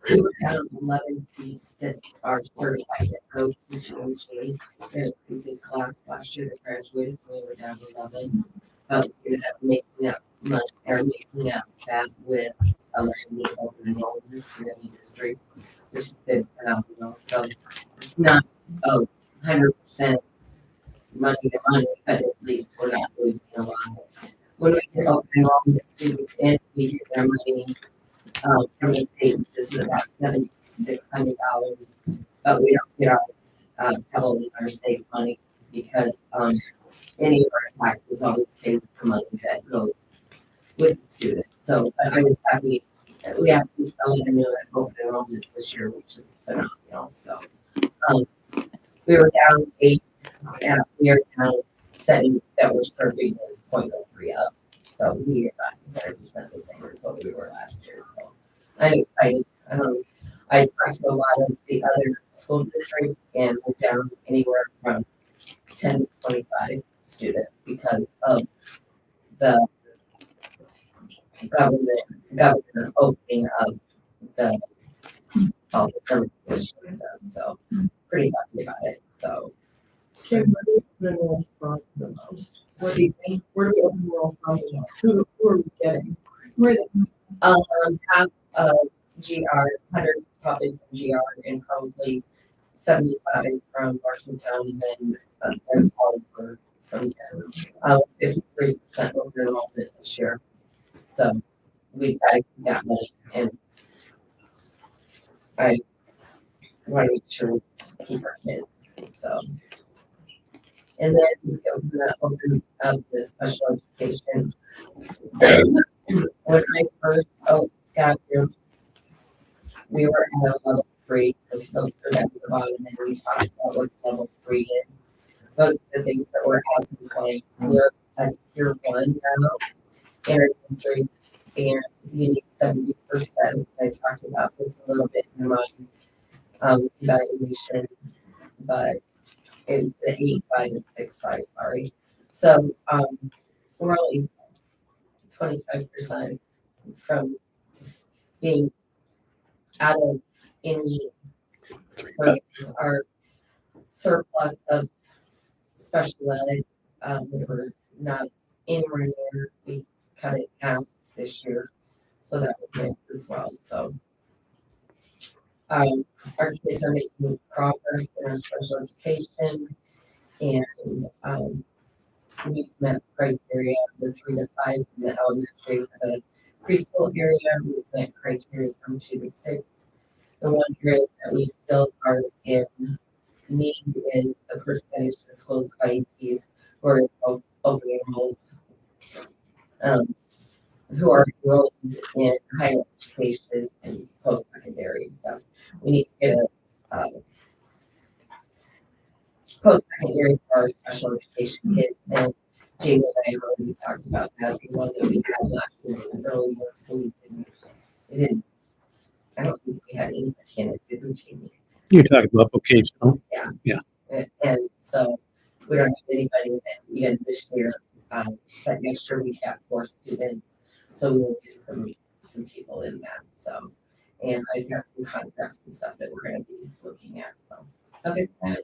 we have 11 seats that are certified that go to GMG. We had a pretty big class last year that graduated, we were down to 11. We ended up making up money, or making up that with 11 new open enrollments in the district, which has been phenomenal. So it's not 100% money to money, but at least we're not losing a lot. When we get open enrollment students in, we get their money from the state, which is about $7,600, but we don't get ours heavily our state money because any of our taxes always stay with the money that goes with the students. So I was happy that we have to tell them that open enrollments this year, which is phenomenal. So we were down 8, and we are down 7 that were serving as 0.03 up. So we are about 30% the same as what we were last year. So I'm excited. I talked to a lot of the other school districts, and we're down anywhere from 10 to 25 students because of the government opening of the permit issue. So pretty happy about it. So Kim, where do we enroll from the most? excuse me. Where do we enroll from the most? Who are we getting? Half of GR, 100 probably from GR, and probably 75 from Washington, and then all over from there. 53% over enrollment this year. So we've got to keep that money, and I want to make sure we keep our kids. So, and then we open up the special education. When I first got here, we were at a level 3, so we looked for that at the bottom, and we talked about what level 3 is. Those are the things that we're out compliance. We're at tier 1 now in our district, and you need 70%. I talked about this a little bit in my evaluation, but it's the 8.5 and 6.5, sorry. So we're only 25% from being out of any service. Our surplus of special ed, we were not anywhere near, we cut it out this year. So that was nice as well. So our kids are making progress in our special education, and we've met criteria, the 3 to 5 in the elementary, for the preschool area, we've met criteria from 2 to 6. The one area that we still are in need is the percentage of schools of IEPs who are open enrolled, who are enrolled in higher education and post-secondary stuff. We need to get a post-secondary for our special education kids, and Jamie and I already talked about that. The one that we had last year was early work, so we didn't, I don't think we had any mechanic, did we, Jamie? You're talking about vocational. Yeah. Yeah. And so we don't have anybody that even this year, but next year we have 4 students, so we will get some people in that. So, and I've got some contracts and stuff that we're going to be looking at. So, other than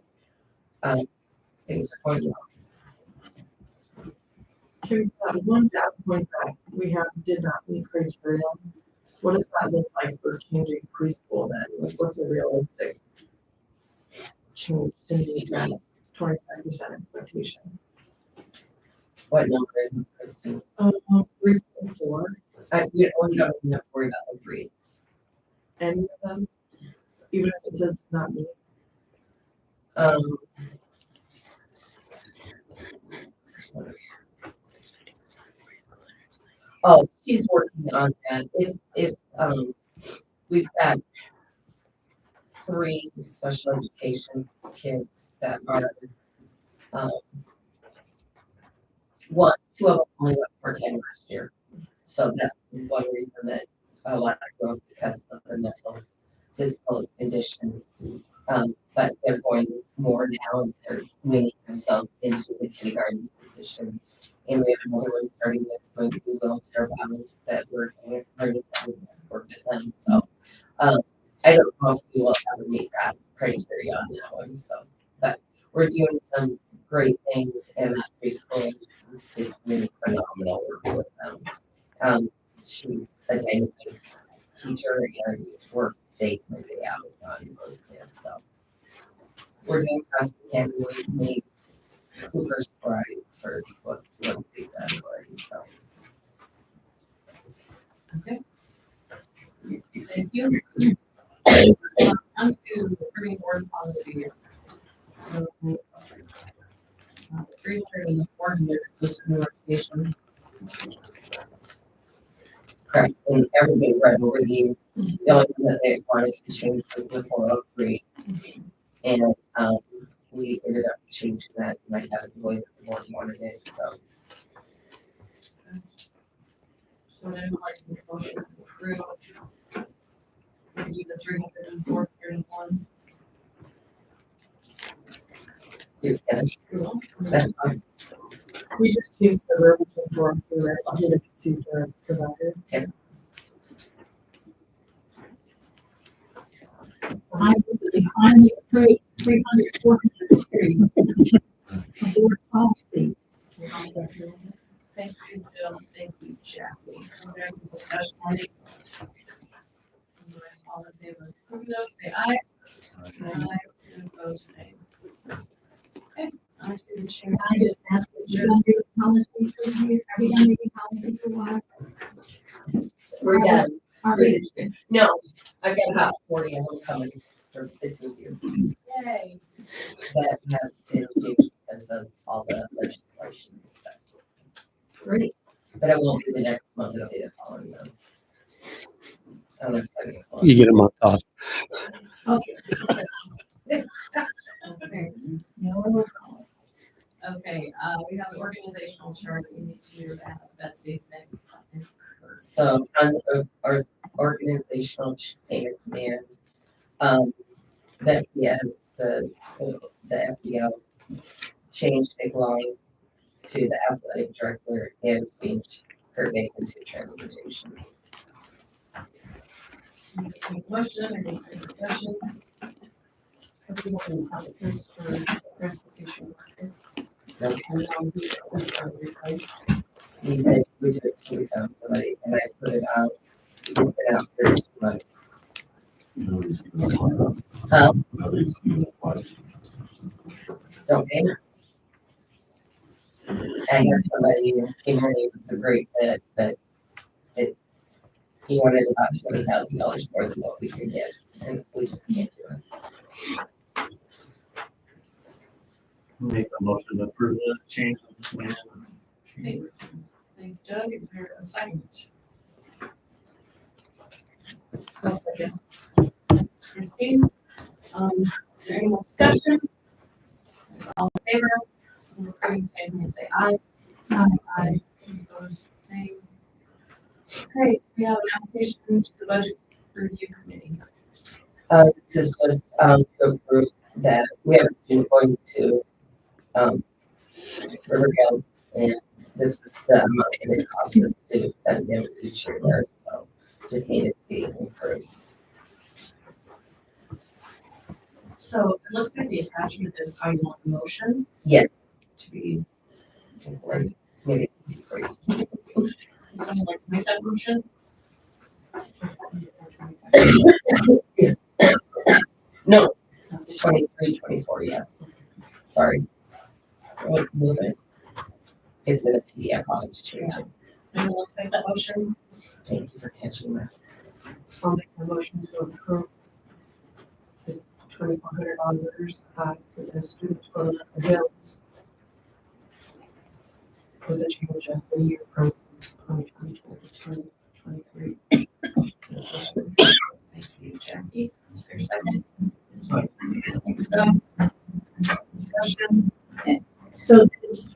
that, things are going well. Kim, one data point that we did not meet criteria What does that look like for changing preschool then? Like, what's a realistic change to meet that 25% expectation? What number is it, Christine? 3.4, We don't have to worry about the threes. any of them, even if it says not me. Um. Oh, she's working on that. We've got 3 special education kids that are, two of them only went part-time last year. So that's one reason that a lot of growth because of the mental, physical conditions. But they're going more now and they're winning themselves into the kindergarten position. And we have another one starting that's going to be wheelchair bound that we're going to work with them. So I don't know if we will ever meet that criteria on that one. So, but we're doing some great things and that preschool is really phenomenal working with them. She's a dynamic teacher and works state and day out on those kids. So we're doing best we can. We've made super strides for what we've done already. So Okay. Thank you. On to approving board policies. So, 300 and the 400, just notification. correct. And everybody read over these. The only thing that they wanted to change was the 403. And we ended up changing that and I had it the way that the board wanted it. So So then I would like to make a motion to approve. Maybe the 300 and 401. you can. That's fine. We just changed the verbiage in form to right under the procedure provider. I would finally approve 300, 400 series of board policy. Thank you, Jill. Thank you, Jackie. We're going to discuss on these. Otherwise, all in favor, approve those, say aye. Aye. And opposed, say. Okay, on to the chair. I just asked if you're going to do policy for you. Are we going to do policy for a while? We're done. Are we? No, I've got about 40 of them coming for this review Yay. that have been changed because of all the legislation stuff. Great. But it won't be the next month, it'll be the following month. I don't know if that makes sense. You get a month off. Okay. Okay. No. Okay, we have the organizational chart. We need to have Betsy and Kurt. So on our organizational chain of command, that yes, the SBO changed Big Line to the athletic director and changed Kurt Bacon to transportation. Motion, or is there discussion? Everyone have this for transportation. No. He said we did it till we found somebody, and I put it out. It's been out for 2 months. Nobody's Huh? nobody's gonna apply. Don't pay her. I had somebody came in, it was a great fit, but he wanted about $20,000 more than what we could get, and we just can't do it. Make a motion to approve the change of command. Thanks. Thank you, Doug. Is there a second? I'll second. Thanks, Christine. Is there any more discussion? Is all in favor? Approving, say aye. Aye. Opposed, same. Okay, we have an application to the budget review committee. This is just, to approve that we have a student going to, River Hills, and this is the amount that it costs us to send them each year there, so just needed to be approved. So it looks like the attachment is how you want the motion. Yeah. To be, It's like, maybe it's great. would someone like to make that motion? No, it's 23, 24, yes. Sorry. We'll move it. It's in a PDF, I'll just change it. And we'll take that motion. Thank you for catching that. I'll make a motion to approve the $2,400 for the students going up the hills with a change of the year from 2020 to 2023. Thank you, Jackie. Is there a second? Thanks, Scott. Discussion. So it's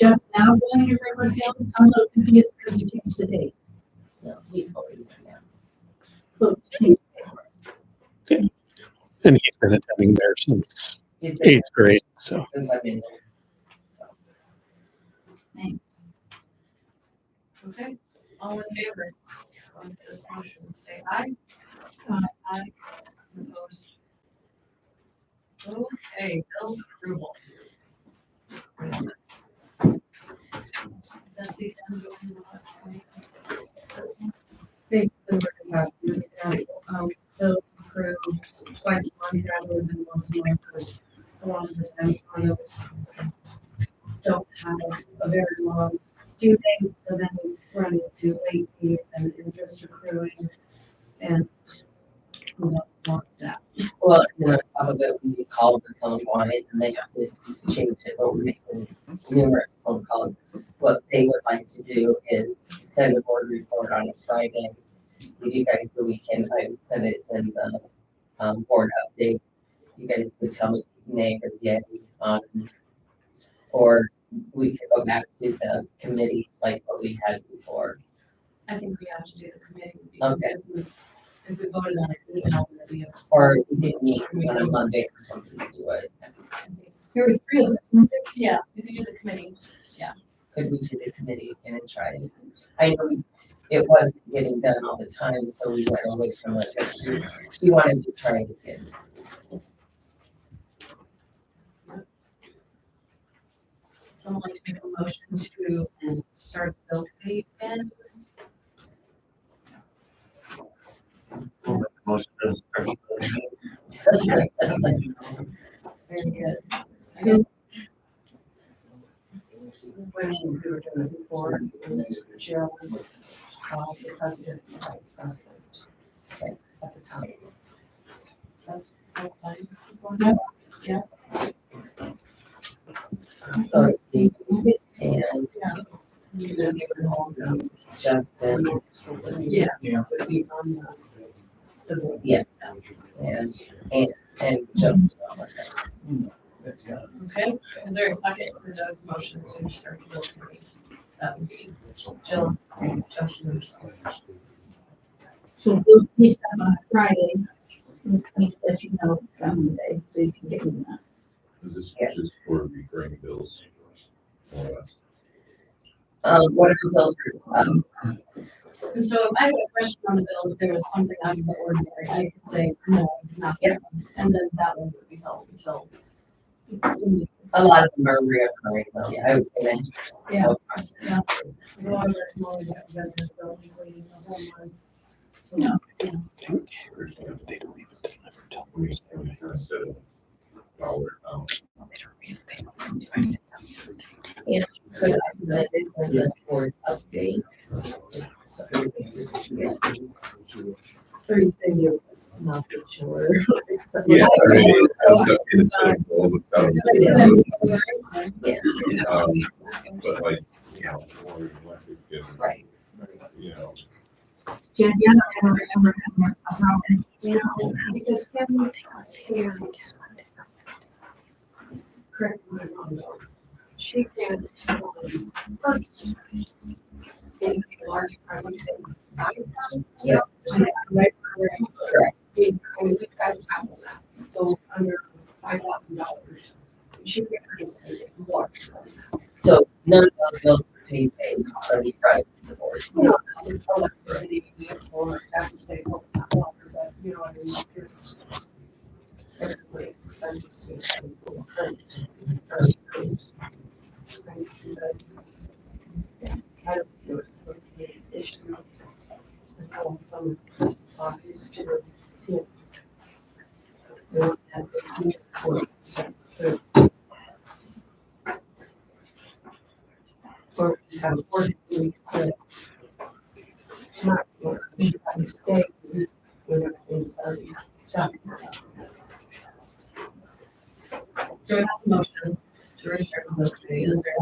just now going to River Hills? I'm a little confused because you changed the date. No, he's voting now. Well, change- And he's been attending there since He's been 8th grade, so. since I've been there. So, Thanks. Okay, all in favor on this motion, say aye. Aye. Opposed. Okay, bill approval. That's the end of the last one. Basically, we're just asking that, those approved twice a month rather than once a month, because a lot of the times on those don't have a very long due date, so then we run into late fees and interest accruing, and we don't want that. well, and then on top of it, we called the phone line and they have to change it, but we're making numerous phone calls. What they would like to do is send a board report on a Friday. Give you guys the weekend time, send it in the board update. You guys could tell me nay or yay, or we could go back to the committee like what we had before. I think we have to do the committee because Okay. if we voted on it, we know that we have. Or we could meet on a Monday or something to do it. There were three of us, weren't there? Yeah, if you do the committee, Could we do the committee again and try it? I know it wasn't getting done all the time, so we went away from it. But we wanted to try it again. someone like to make a motion to start the bill committee again. Motion to Very good. I guess when we were doing it before, it was Cheryl, the president, and vice president at the time. That's fine. So, and Justin, Yeah. Yeah. Would be on the board. and Joe. That's got Okay, is there a second for Doug's motion to start the bill committee? That would be Jill, Justin, and myself. So we'll be start on Friday. We need to let you know on Monday, so you can get me that. Is this Yes. just for recurring bills? More or less? Whatever bills are, And so if I had a question on the bill, if there was something out of the ordinary, I could say, no, not that one. And then that one would be held until. a lot of them are reoccurring though, I would say that. Yeah. A lot of our smaller vendors don't usually the whole month. So, No. They don't even ever tell me. Instead of dollar amount. Could I send it in the board update? Just so everybody can see it. Or you say you're not sure. Yeah, I mean, it's up in the all the time. But like, you know, or electric and, Right. you know, Jen, yeah, I don't remember having a problem. You know, because Kevin, correct me if I'm wrong, she can purchase a large, I would say, $5,000. Yes. Right, Correct. we've got to have that, so under $5,000, she can purchase a more. So none of those bills are paid, so we brought it to the board. You know, it's electricity, or have to say, well, not water, but you know what I mean, because everybody expenses. I don't know, it's an issue. already talking about. Do we have a motion to restart the vote? Is there,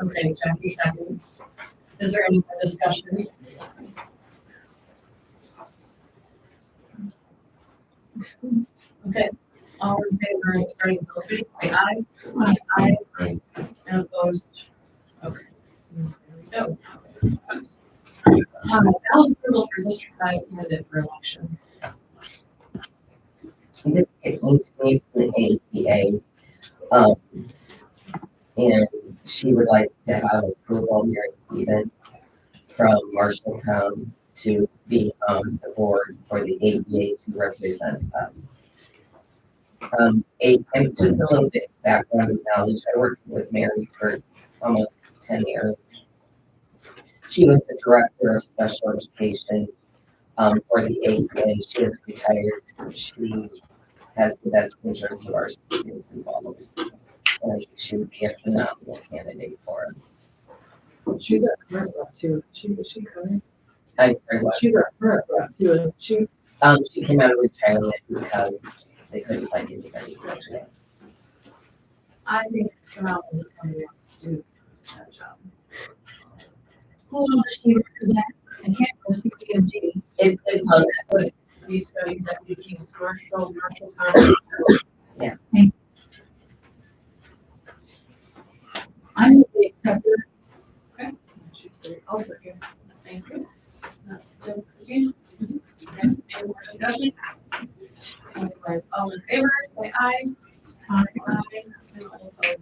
okay, Jackie seconds. Is there any more discussion? Okay, all in favor of starting the vote, please say aye. Aye. Aye. And opposed? Okay. There we go. Ballot approval for District 5 candidate for election. This came to me from the APA. And she would like to have approval of Mary Stevens from Marshalltown to be on the board for the APA to represent us. And just a little bit background and knowledge. I worked with Mary for almost 10 years. She was the director of special education for the APA. She is retired. She has the best interest of our students involved. And I think she would be a phenomenal candidate for us. She's at current rep too, isn't she? Is she current? I'm sorry, what? She's at current rep too, isn't she? She came out of retirement because they couldn't find anybody. Yes. I think it's phenomenal that somebody wants to do that job. Who else do you represent? I can't go speak to GMG. It's on We studied Deputy King's Marshall County. I need to accept her. Okay. She's great. Also here. Thank you. So, Christine? Okay, any more discussion? Otherwise, all in favor, say aye. Aye. And all opposed.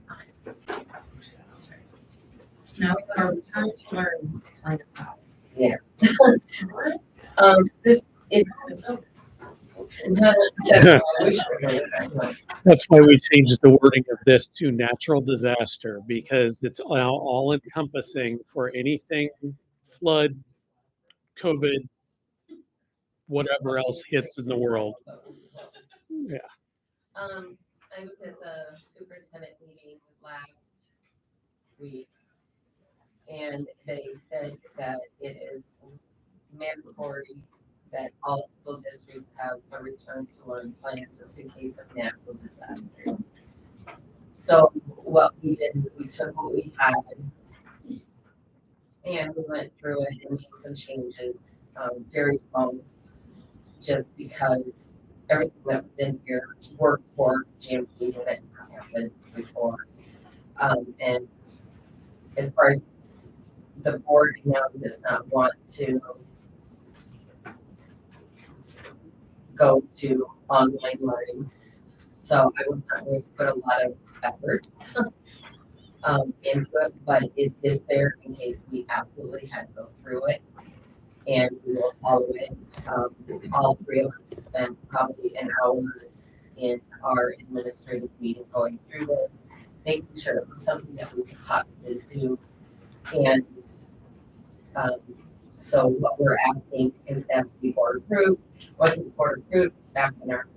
Now we got our return to learn. Yeah. This it. It's over. That's why we changed the wording of this to natural disaster, because it's now all encompassing for anything flood, COVID, whatever else hits in the world. Yeah. I was at the superintendent meeting last week, and they said that it is mandatory that all school districts have a return to learn plan just in case of natural disaster. So what we did is we took what we had and we went through it and made some changes, very small, just because everything that was in here worked for GMP when it happened before. And as far as the board now does not want to go to online learning. So I was not going to put a lot of effort into it, but it is there in case we absolutely had to go through it. And we will follow it. All three of us spent probably an hour in our administrative meeting going through this, making sure it was something that we could possibly do. And so what we're asking is that be board approved. Once it's board approved, it's back on our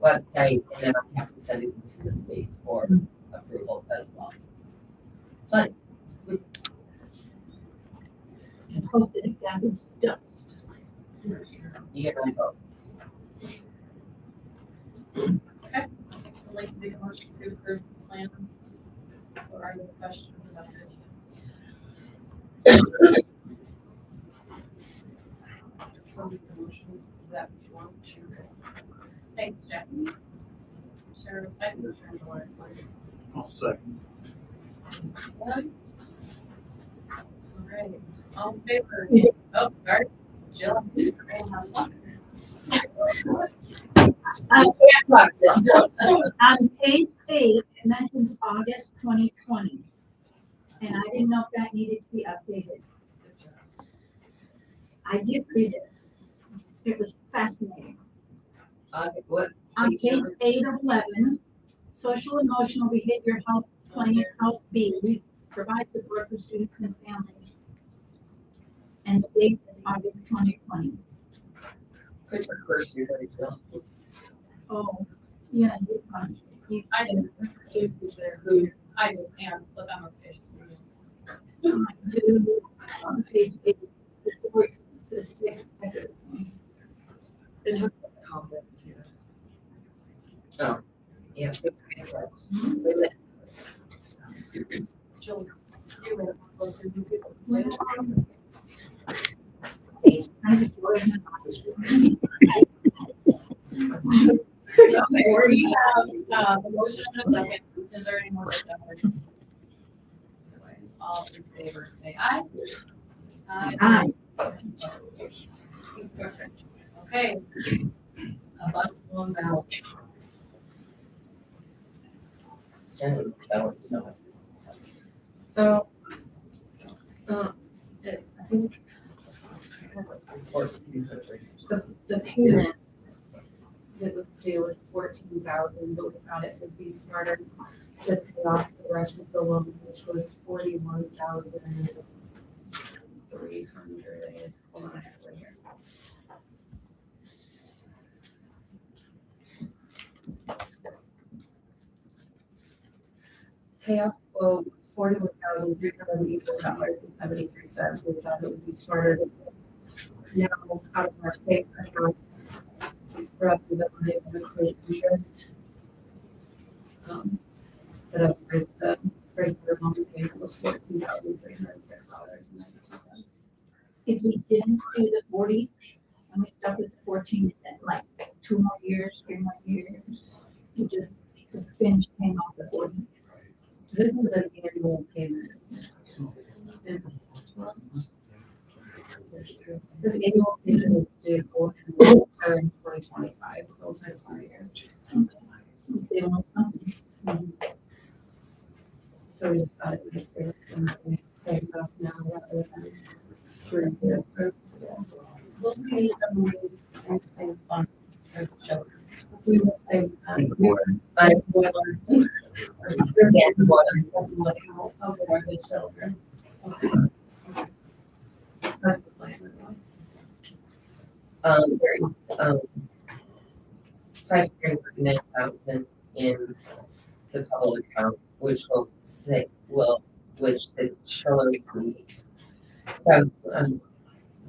website, and then I'll have to send it to the state for approval as well. But And hope that it gathers dust. you get my vote. I'd like to make a motion to approve this plan. Or are there questions about it? I'll make the motion. Is that what you want? Sure. Thanks, Jackie. Sarah, second. I'll second. All right, all in favor? Oh, sorry. Jill, you're gonna have some. On page 8, it mentions August 2020. And I didn't know if that needed to be updated. I did read it. It was fascinating. What? On page 8 of 11, social emotional behavioral health plan, House B, provides support for students and families. And state is August 2020. Put your cursor there, Jill. Oh, yeah, you're fine. I didn't, Stacy's there, who, I didn't, and look on her face. Do on page 8, the 6th. It took some confidence here. Oh, yeah. Jill, you were closer to people. So, okay, or you have, the motion in a second. Is there any more discussion? Otherwise, all in favor, say aye. Aye. Opposed? Perfect. Okay. A bus loan balance. So, I think the payment that was due was 14,000, but we thought it would be smarter to pay off the rest of the loan, which was 41,300. Hold on, I have it right here. Payoff quote was $41,384.73. We thought it would be smarter to now out of our safe account for us to not have to accrue interest. But otherwise, the regular monthly payment was $14,306.92. If we didn't do the 40 and we stuck with the 14, is that like 2 more years, 3 more years? You just to finish paying off the 40. This is an annual payment. This annual payment is due in 2025, those are 2 years. Save a little something. So we just thought it was safe and we pay it off now rather than 3 years. Will we and same fund or show? We will say, Boiler. boiler. Yeah, the boiler. Over the children. That's the plan. There is, 539,000 in the public account, which will say, which the chiller need. That's,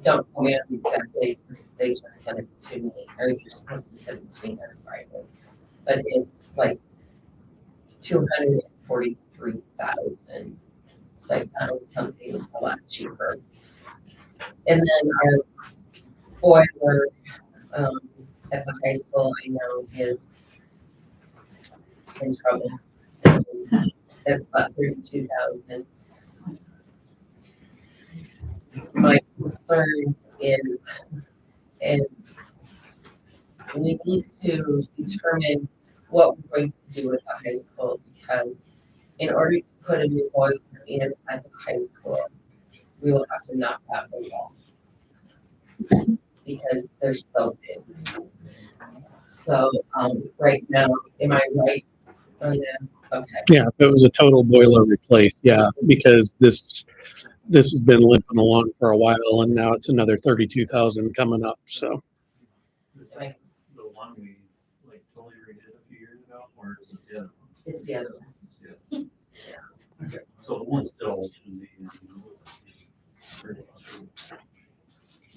don't quote me on exactly, because they just sent it to me, or you're supposed to send it to me on Friday. But it's like 243,000. So I found something a lot cheaper. And then our boiler, at the high school, I know is in trouble. That's about 32,000. My concern is, and we need to determine what we're going to do with the high school, because in order to put a new boiler in at the high school, we will have to knock out the wall. Because they're so big. So, right now, am I right on that? Okay. Yeah, if it was a total boiler replace, yeah, because this has been limping along for a while, and now it's another 32,000 coming up. So Right. The one we like totally redid a few years ago, or is it the other one? It's the other one. It's the other one. Okay, so the one still should be.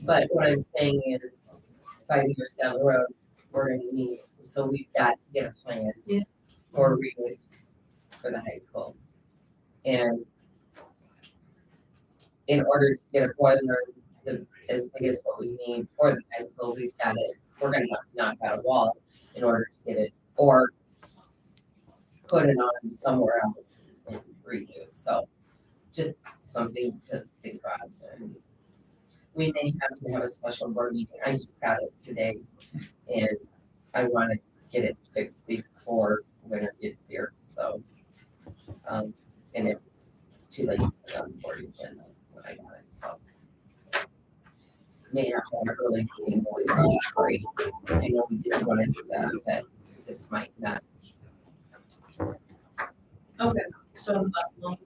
But what I'm saying is, 5 years down the road, we're gonna need, so we've got to get a plan. Yeah. For for the high school. And in order to get a boiler as big as what we need for the high school, we're gonna have to knock out a wall in order to get it, or put it on somewhere else and redo. So just something to think about. And we may have to have a special board meeting. I just got it today, and I want to get it fixed before winter gets here. So, and it's too late to put on the board agenda when I got it. So, may have to have an early meeting or great. I know we didn't want to do that, but this might not. Okay, so the bus loan.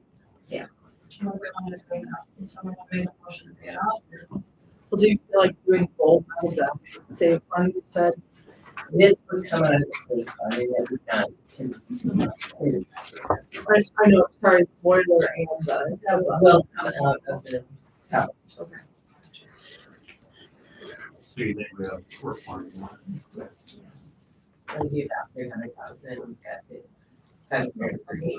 Yeah. We're going to pay it off. Can someone make a motion to pay it off? So do you feel like doing both of the same fund you said? This would come out of the state fund, and it would not. I know, sorry, boiler and Well, come out of the couch. Okay. So you think we have work on one? it'll be about 300,000, we've got the 538.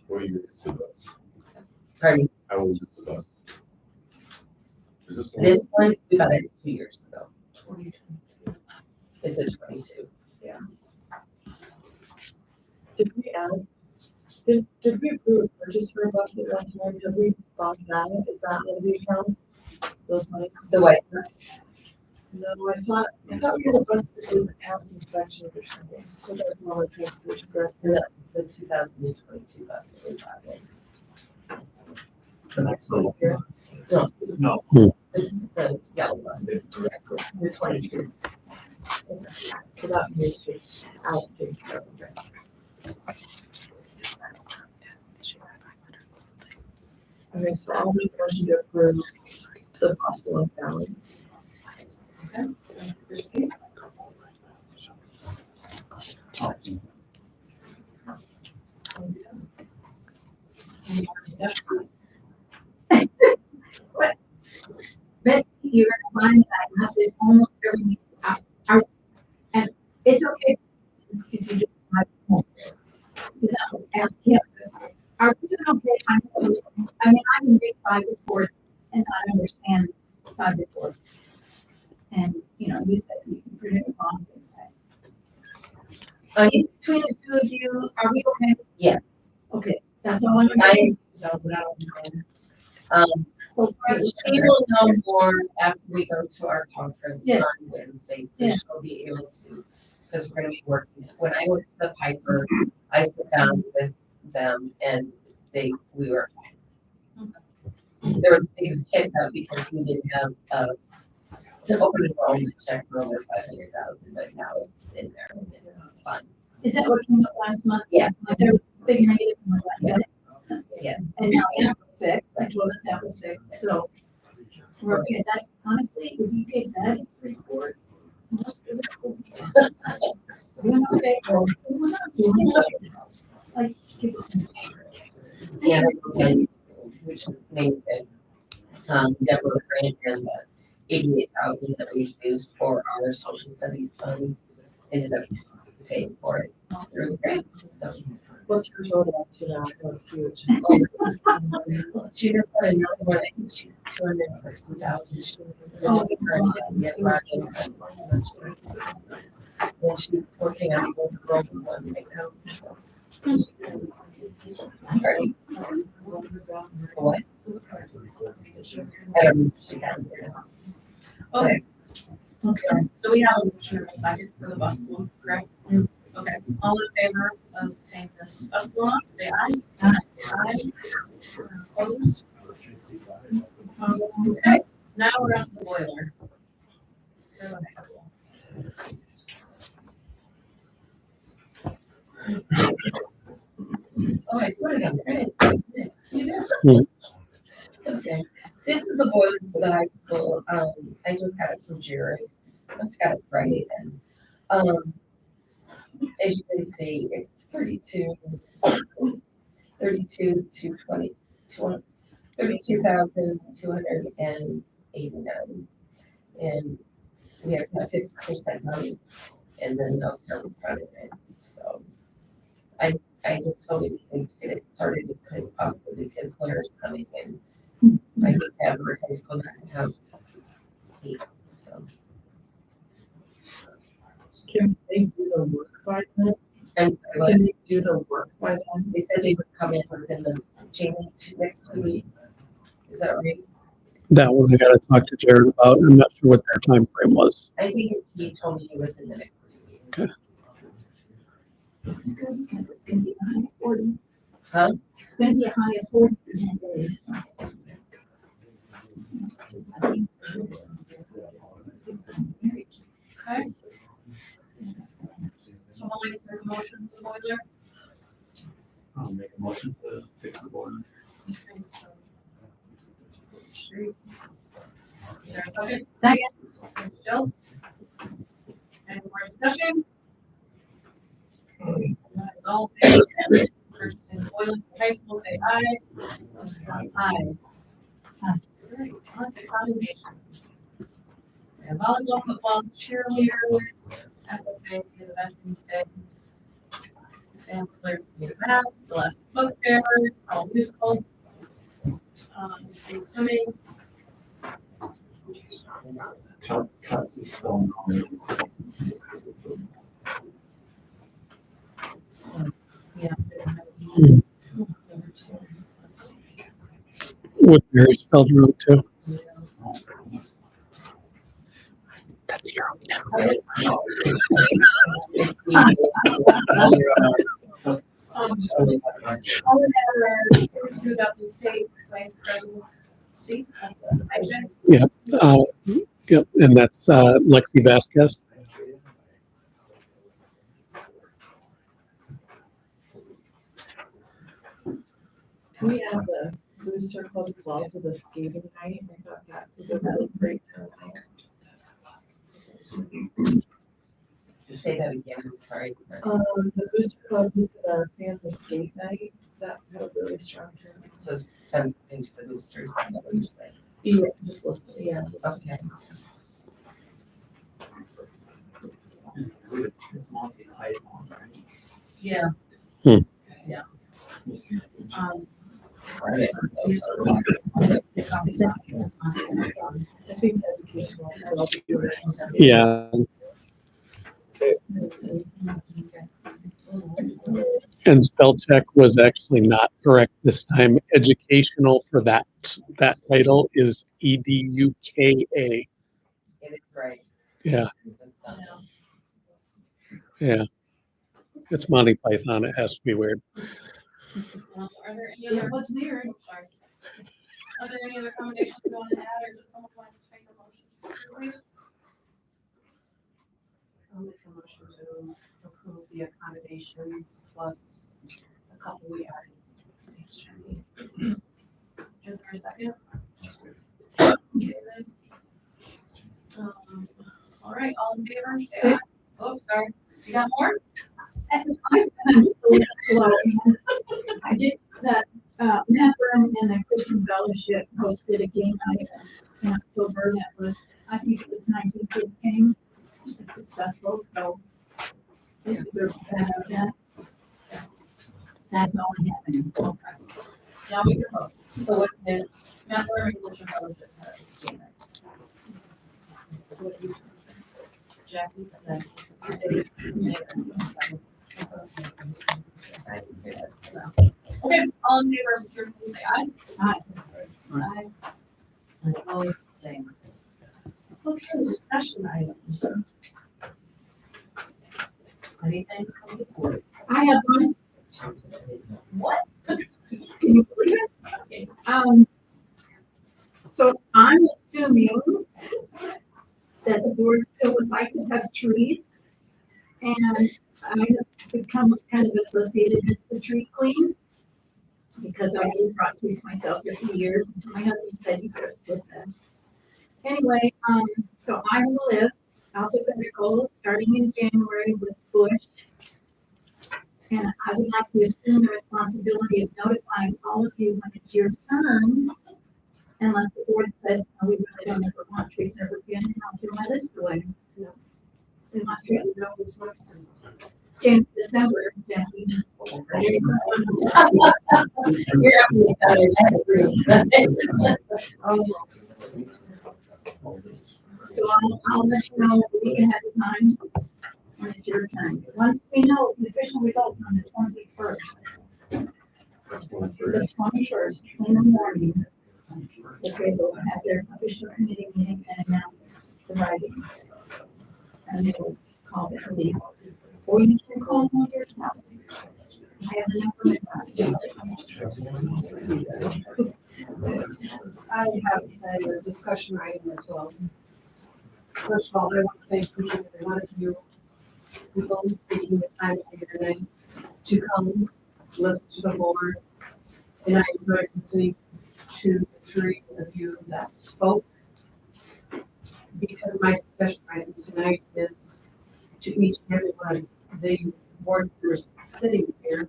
What do you think it's about? Pardon me, How old is the bus? Is this the one? this one's we got it 2 years ago. It's a 22. Did we add, did we approve a purchase for a bus at one time? Have we bought that? Is that in the account? Those monies? So what, No, I thought we had a bus that did pass inspections or something. So that's more like transportation, correct? that's the 2022 bus that we bought in. The next one. No, No. the yellow bus. The 22. So that needs to be allocated. Okay, so I'll make a motion to approve the bus loan balance. Any more discussion? What? Betsy, you're gonna find that I message almost every week. And it's okay if you just my phone. Without asking. Are we doing okay? I mean, I can read 5 reports and I understand 5 reports. And, you know, you said you can predict bonds. In between the two of you, are we okay? Yes. Okay, that's all I'm I, saying. so, but I don't know. She will know more after we go to our conference Yeah. on Wednesday, so Yeah. she'll be able to, because we're gonna be working. When I went to the Piper, I sat down with them and we were fine. There was a big hiccup because we didn't have, the open enrollment check for over 500,000, but now it's in there and it's fun. Is that what came up last month? Yes. There was a big negative one, yes. Yes. And now that was fixed, I told us that was fixed, so. We're okay, that, honestly, if you get that as a report. most of it will be fine. We're not okay, well, we're not doing it. Like, give us some. And which made it, Deborah grant and the 88,000 that we used for our social studies fund ended up paying for it through the grant, so. What's her total up to now? That's huge. She just got another one, I think she's 260,000. Oh, And she's working on the broken one right now. Pardon? What? She hasn't been out. Okay. Okay, so we have a motion and a second for the bus loan, correct? Okay, all in favor of paying this bus loan, say aye. Aye. Opposed? Okay, now we're on to the boiler. For the high school. Okay, put it on there. You do. Okay, this is the boiler for the high school. I just got it from Jared. I just got it Friday then. As you can see, it's 32,229. And we have to have 50% money and then they'll start running it. So I just hope we can get it started as soon as possible because winter's coming and I hate to have our high school not have heat, so. Can they do the work by then? I'm sorry, what? Can they do the work by then? They said they would come in within the next 2 weeks. Is that right? That one I gotta talk to Jared about. I'm not sure what their time frame was. I think he told me within the next 2 weeks. Okay. It's good because it's gonna be a high of 40. Huh? It's gonna be a high of 40 for 10 days. Okay. Someone like to make a motion for the boiler? I'll make a motion to fix the boiler. Is there a second? Second. Jill? Any more discussion? That's all. in favor of Purchasing the boiler for high school, say aye. Aye. Alright, on to condemnations. We have volleyball, football, cheerleaders, FFA, the Veterans Day. And clear state events, the last book fair, all musical. State swimming. Cut the stone. Yeah. With Mary spelled wrong too. That's your own. All the matters about the state vice presidency. Yep, and that's Lexi Vasquez. Can we add the booster club as well for the skating night? I thought that was a really great. Say that again, I'm sorry. The booster club was our family skate night. That had a really strong turn. So send something to the boosters, is that what you're saying? Yeah, just listen, yeah. Okay. It's Monty Python, right? Yeah. Hmm. Yeah. I think educational. I'll be doing it. Yeah, and spell check was actually not correct this time. Educational for that title is EDUKA. It is right. Yeah, yeah. It's Monty Python. It has to be weird. Are there any other? What's weird? Sorry. Are there any other accommodations you want to add or just someone want to make a motion? Please. I'll make a motion to approve the accommodations plus a couple we added. Is there a second? David? All right, all in favor, say aye. Oh, sorry. You got more? I did that, Mapper and the Christian Fellowship hosted a game night in October that was, I think it was 19 kids came. It was successful, so they deserve that event. That's all I have. Now we can vote. So what's this? Mapper and Christian Fellowship. Game night. Jackie, okay, all in favor of your say aye. Aye. Aye. And opposed, same. Okay, discussion items. Anything from the board? I have one. What? Can you believe it? So I'm assuming that the board still would like to have trees. And I have become kind of associated with the tree queen because I brought trees myself for 2 years until my husband said you could put them. Anyway, so I have a list, alphabetical, starting in January with Bush. And I would like to assume the responsibility of notifying all of you when it's your turn, unless the board says, no, we really don't ever want trees ever again, and I'll throw my list away. So, we must trees always want January, December, then we. You're up to start it. So I'll let you know a week ahead of time when it's your turn. Once we know the official results on the 21st. The 21st in the morning. Okay, they'll have their official committee meeting and announce the writings. And they will call the committee. Or you can call them yourself. I have the number. I have a discussion item as well. First of all, I want to thank each and every one of you people taking the time out of your night to come listen to the board. And I enjoyed listening to the three of you that spoke. Because my discussion item tonight is to each and every one of these board members sitting here.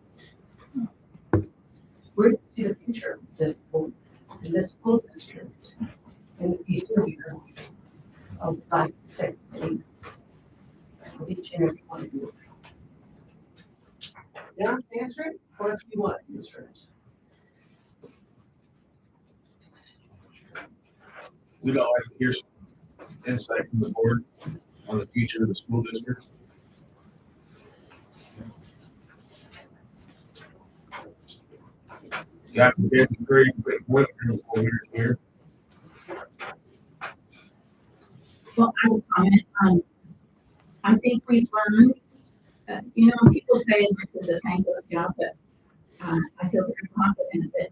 Where do you see the future of this board and this school district in the future? of the last 6 to 8 months. Of each and every one of you. You don't have to answer it, or if you want to answer it. We'd all like to hear some insight from the board on the future of the school district. Got to get very quick whip before we're here. Well, I will comment on, I think we've learned, you know, people say this is a thankless job, but I feel very confident that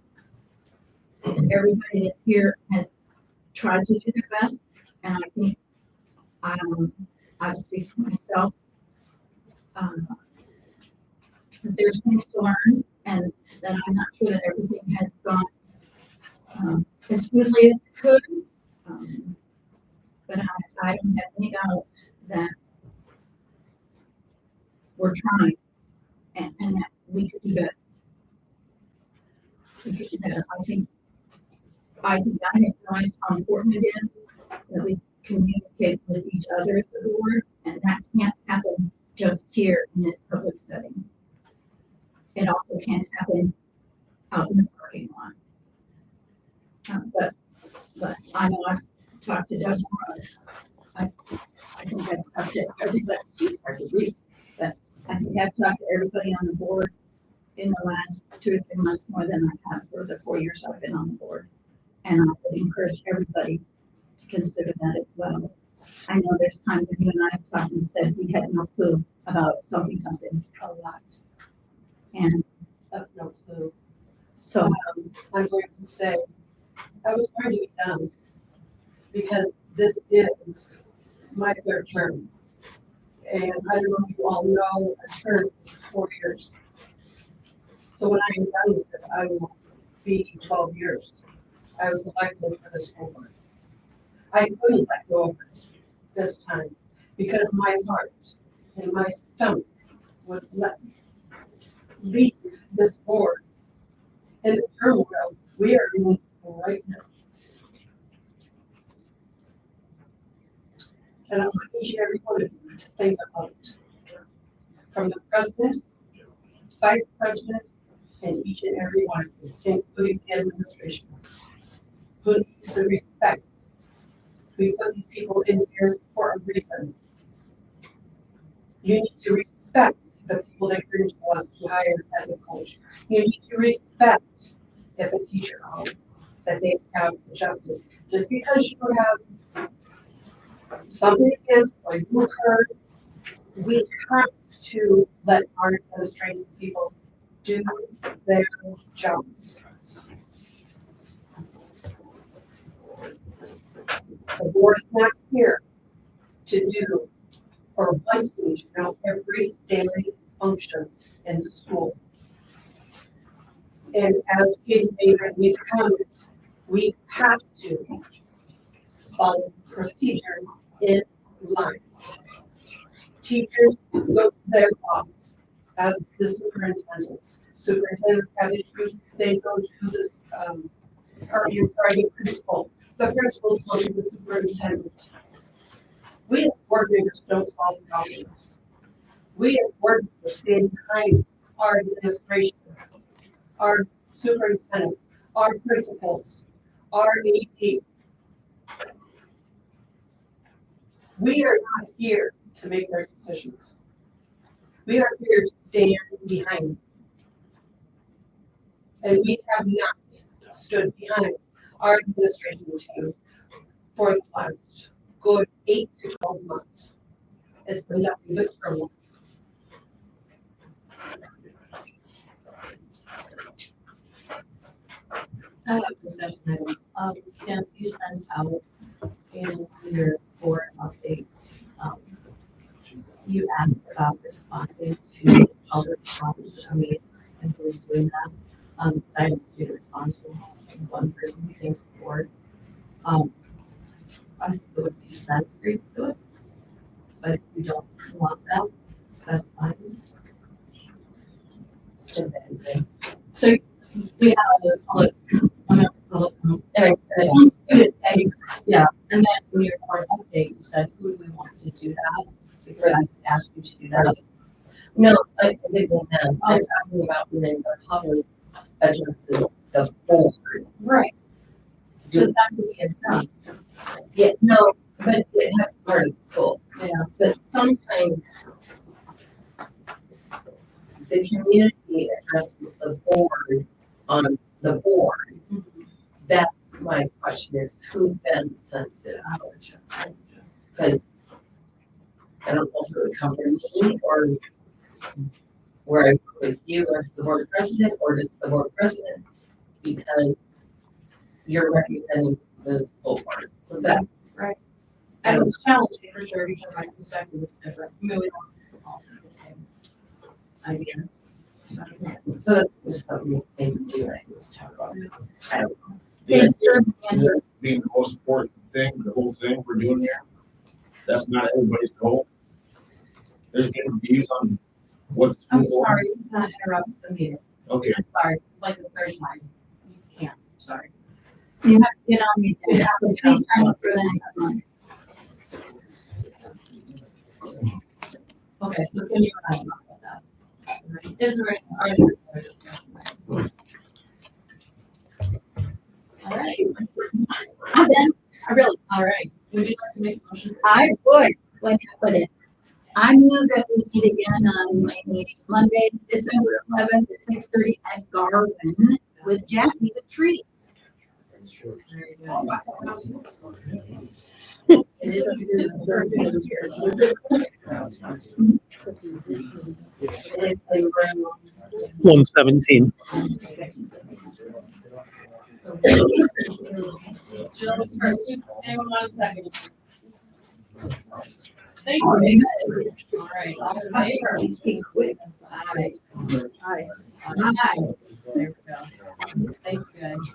everybody that's here has tried to do their best, and I think, I speak for myself, that there's things to learn, and that I'm not sure that everything has gone as smoothly as it could. But I don't have any doubt that we're trying and that we could do better. We could do better. I think I have realized how important it is that we communicate with each other as a board, and that can't happen just here in this public setting. It also can't happen out in the parking lot. But I know I've talked to Doug Moore. I think I've talked to everybody. She's hard to read, but I think I've talked to everybody on the board in the last 2 or 3 months more than I have for the 4 years I've been on the board. And I would encourage everybody to consider that as well. I know there's times when you and I have talked and said we had no clue about something a lot. And No clue. so I'm going to say, I was going to be done because this is my 3rd term. And I don't know if you all know, a term is 4 years. So when I am done with this, I will be 12 years. I was elected for the school board. I couldn't let go of it this time because my heart and my stomach would let me leave this board in the turmoil we are in right now. And I want each and every one of you to think about it. From the president, vice president, and each and every one of you, including the administration, who needs the respect. We put these people in here for a reason. You need to respect the people that bring to us to hire as a coach. You need to respect if a teacher calls that they have adjusted. Just because you have something against or you heard, we have to let our administrative people do their jobs. The board is not here to do or want to know every daily function in the school. And as Katie made in these comments, we have to follow procedure in line. Teachers go to their boss as the superintendents. Superintendents have issues, they go to this, the principal. The principals go to the superintendent. We as board members don't solve problems. We as board members stand behind our administration, our superintendent, our principals, our AD. We are not here to make their decisions. We are here to stand behind them. And we have not stood behind our administration team for the last good 8 to 12 months. It's been nothing but trouble. I have a discussion item. Can you send out in your board update, you asked about responding to other responses to meetings and who's doing that. Because I didn't do the response to one person who came to the board. I think it would be sense for you to do it. But if you don't want that, that's fine. So we have a member of public. And I said, Yeah, and then in your board update, you said, who would we want to do that? Because I asked you to do that. no, I didn't mean them. I'm talking about when the public addresses the board. Right. Because that's what we had done. Yeah, no, but it had part of the school. Yeah. But sometimes the community addresses the board on the board. That's my question is who then sends it out? Because I don't know if it would come from me or where I work with you as the board president or just the board president because you're representing the school board. So that's Right. And it's challenging for sure because my perspective is different. I mean, we don't all have the same idea. so that's just something they can do. I can talk about. I don't know. Yeah, Answer. being the most important thing, the whole thing we're doing here, that's not everybody's goal. There's gonna be views on what's. I'm sorry, not interrupt the meeting. Okay, I'm sorry. It's like the third time. You can't, I'm sorry. You have to get on the agenda, so please sign up for the next one. Okay, so can you and I talk about that? Is there, are there just? All right. I'm done. I really, All right. Would you like to make a motion? I would, like I put it. I move that we meet again on Monday, December 11th at 6:30 at Garvin with Jackie the treats. Very good. It is the 13th year. It is the room. 117. Jill's first, anyone want a second? Thank you. All right, all in favor? Aye. Aye. Aye. There we go. Thanks, guys.